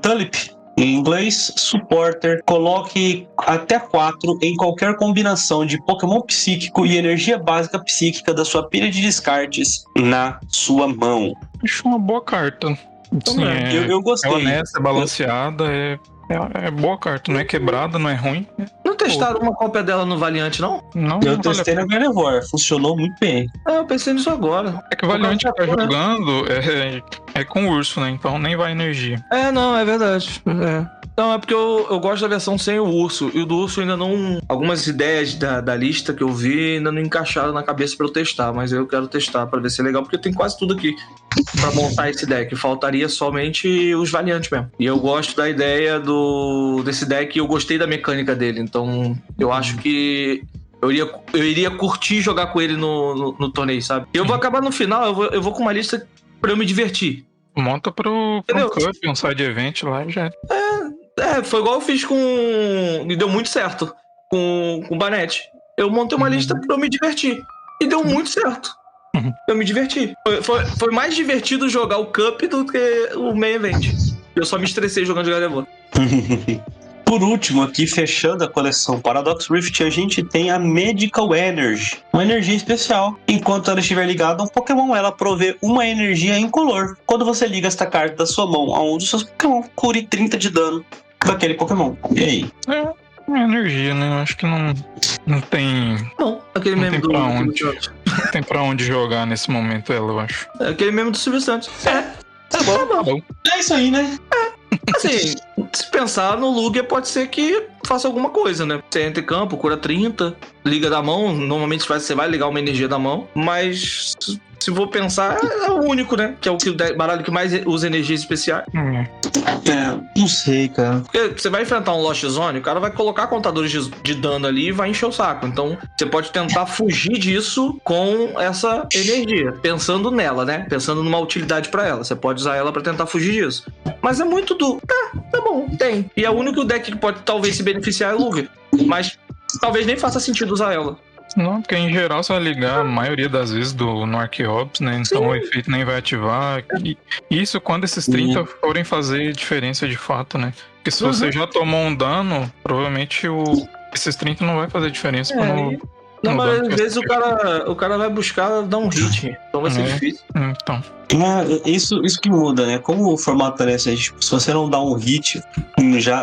Tulip em inglês. Supporter. Coloque até 4 em qualquer combinação de Pokémon psíquico e energia básica psíquica da sua pilha de descartes na sua mão. Acho uma boa carta. Sim, eu gostei. É honesta, é balanceada, é boa carta. Não é quebrada, não é ruim. Não testaram uma cópia dela no Valiant, não? Não. Eu testei na Gardevoir, funcionou muito bem. Eu pensei nisso agora. É que o Valiant que tá jogando é com urso, né? Então nem vai energia. Não, é verdade. Não, é porque eu gosto da versão sem o urso. E o do urso ainda não... Algumas ideias da lista que eu vi ainda não encaixaram na cabeça pra eu testar. Mas eu quero testar pra ver se é legal. Porque tem quase tudo aqui pra montar esse deck. Faltaria somente os variantes mesmo. E eu gosto da ideia desse deck e eu gostei da mecânica dele. Então eu acho que... Eu iria curtir jogar com ele no torneio, sabe? E eu vou acabar no final, eu vou com uma lista pra eu me divertir. Monta pro Cup, um side event lá e já. Foi igual eu fiz com... E deu muito certo com o Banete. Eu montei uma lista pra eu me divertir. E deu muito certo. Eu me diverti. Foi mais divertido jogar o Cup do que o main event. Eu só me estressei jogando de Gardevoir. Por último, aqui fechando a coleção Paradox Rift, a gente tem a Medical Energy, uma energia especial. Enquanto ela estiver ligada a um Pokémon, ela provê uma energia incolor. Quando você liga esta carta da sua mão a um dos seus Pokémon, cure 30 de dano daquele Pokémon. E aí? É uma energia, né? Eu acho que não tem... Não, aquele não meme tem pra onde. Não tem pra onde jogar nesse momento ela, eu acho. É aquele meme do Silvio Santos. Tá bom. É isso aí, né? Assim, se pensar no Lugia, pode ser que faça alguma coisa, né? Você entra em campo, cura 30, liga da mão, normalmente você vai ligar uma energia da mão, mas se for pensar, é o único, né? Que é o baralho que mais usa energias especiais. Não sei, cara. Porque você vai enfrentar um Lost Zone, o cara vai colocar contadores de dano ali e vai encher o saco. Então, você pode tentar fugir disso com essa energia, pensando nela, né? Pensando numa utilidade pra ela. Você pode usar ela pra tentar fugir disso. Mas é muito do... Tá bom, tem. E é o único deck que pode talvez se beneficiar é o Lugia. Mas talvez nem faça sentido usar ela. Não, porque em geral você vai ligar a maioria das vezes no Archeops, né? Então o efeito nem vai ativar. E isso quando esses 30 forem fazer diferença de fato, né? Porque se você já tomou um dano, provavelmente esses 30 não vai fazer diferença na maioria das vezes o cara vai buscar dar um hit. Então vai ser difícil. Então. Isso que muda, né? Como o formato é esse, se você não dá um hit,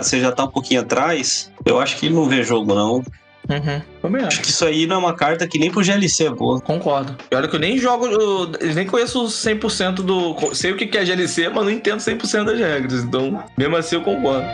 você já tá um pouquinho atrás, eu acho que não vê jogo, não. Também acho que isso aí não é uma carta que nem pro GLC é boa. Concordo. E olha que eu nem jogo, nem conheço 100% do... Sei o que é GLC, mas não entendo 100% das regras. Então, mesmo assim eu concordo.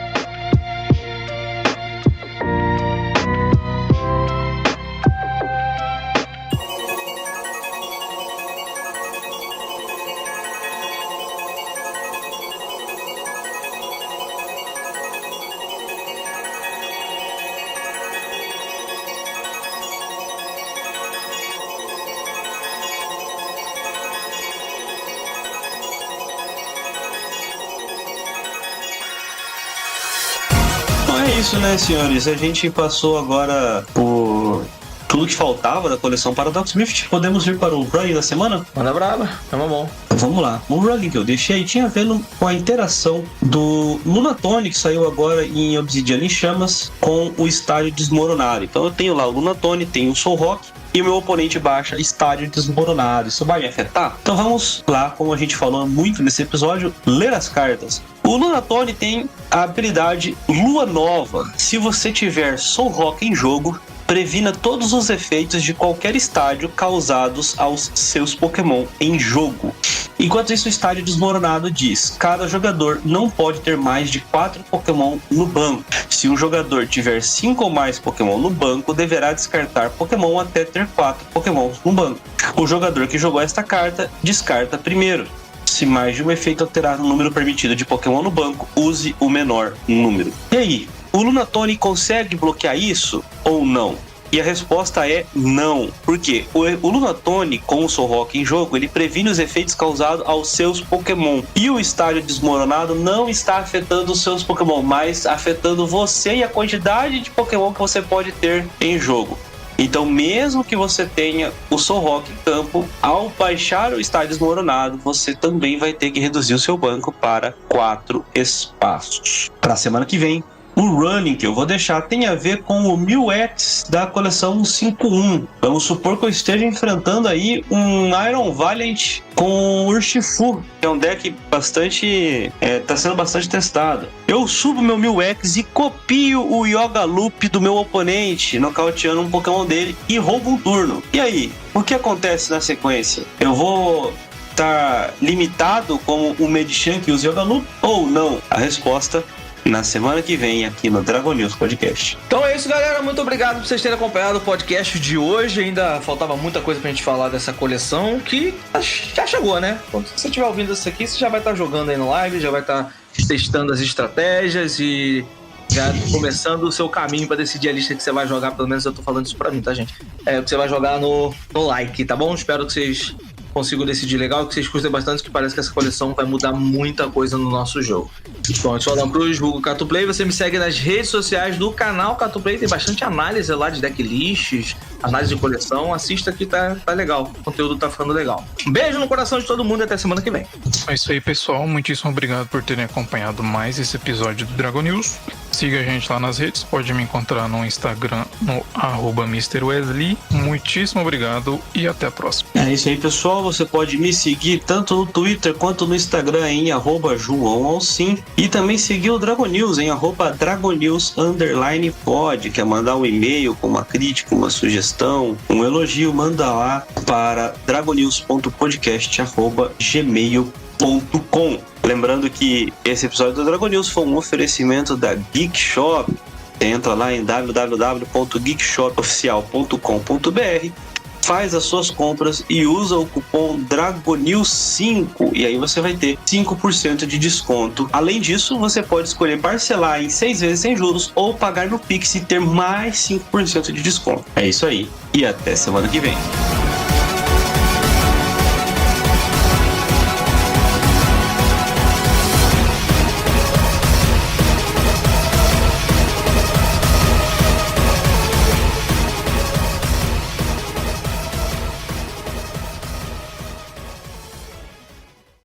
Isso, né, senhores? A gente passou agora por tudo que faltava da coleção Paradox Rift. Podemos ir para o running da semana? Manda brava, tamo bom. Vamos lá. O running que eu deixei tinha a ver com a interação do Lunatone, que saiu agora em Obsidian em Chamas, com o Estádio Desmoronado. Então eu tenho lá o Lunatone, tenho o Solrock, e o meu oponente baixa Estádio Desmoronado. Isso vai me afetar? Então vamos lá, como a gente falou muito nesse episódio, ler as cartas. O Lunatone tem a habilidade Lua Nova. Se você tiver Solrock em jogo, previna todos os efeitos de qualquer estádio causados aos seus Pokémon em jogo. Enquanto isso, o Estádio Desmoronado diz: cada jogador não pode ter mais de 4 Pokémon no banco. Se um jogador tiver 5 ou mais Pokémon no banco, deverá descartar Pokémon até ter 4 Pokémon no banco. O jogador que jogou esta carta descarta primeiro. Se mais de um efeito alterar o número permitido de Pokémon no banco, use o menor número. E aí, o Lunatone consegue bloquear isso ou não? E a resposta é não. Por quê? O Lunatone, com o Solrock em jogo, ele previne os efeitos causados aos seus Pokémon. E o Estádio Desmoronado não está afetando os seus Pokémon, mas afetando você e a quantidade de Pokémon que você pode ter em jogo. Então, mesmo que você tenha o Solrock em campo, ao baixar o Estádio Desmoronado, você também vai ter que reduzir o seu banco para 4 espaços. Para a semana que vem, o running que eu vou deixar tem a ver com o 1000X da coleção 5.1. Vamos supor que eu esteja enfrentando aí um Iron Valiant com Urshifu, que é um deck bastante... tá sendo bastante testado. Eu subo meu 1000X e copio o Yoga Loop do meu oponente, nocauteando um Pokémon dele e roubo um turno. E aí, o que acontece na sequência? Eu vou estar limitado como o Medicham que usa Yoga Loop ou não? A resposta na semana que vem aqui no Dragon News Podcast. Então é isso, galera. Muito obrigado por vocês terem acompanhado o podcast de hoje. Ainda faltava muita coisa pra gente falar dessa coleção que já chegou, né? Quando você estiver ouvindo isso aqui, você já vai estar jogando aí no live, já vai estar testando as estratégias e já começando o seu caminho pra decidir a lista que você vai jogar. Pelo menos eu tô falando isso pra mim, tá, gente? O que você vai jogar no like, tá bom? Espero que vocês consigam decidir legal, que vocês curtem bastante, que parece que essa coleção vai mudar muita coisa no nosso jogo. Bom, eu sou o Adam Cruz, vulgo Catuplay. Você me segue nas redes sociais do canal Catuplay. Tem bastante análise lá de decklists, análise de coleção. Assista que tá legal. O conteúdo tá ficando legal. Um beijo no coração de todo mundo e até semana que vem. É isso aí, pessoal. Muitíssimo obrigado por terem acompanhado mais esse episódio do Dragon News. Siga a gente lá nas redes. Pode me encontrar no Instagram, no @MrWesley. Muitíssimo obrigado e até a próxima. É isso aí, pessoal. Você pode me seguir tanto no Twitter quanto no Instagram em @JoãoAlcim e também seguir o Dragon News em @DragonNews_pod. Quer mandar um e-mail com uma crítica, uma sugestão, um elogio, manda lá para dragonnews.podcast@gmail.com. Lembrando que esse episódio do Dragon News foi um oferecimento da Geek Shop. Você entra lá em www.geekshopoficial.com.br, faz as suas compras e usa o cupom DRAGONEWS5 e aí você vai ter 5% de desconto. Além disso, você pode escolher parcelar em 6 vezes sem juros ou pagar no Pix e ter mais 5% de desconto. É isso aí e até semana que vem.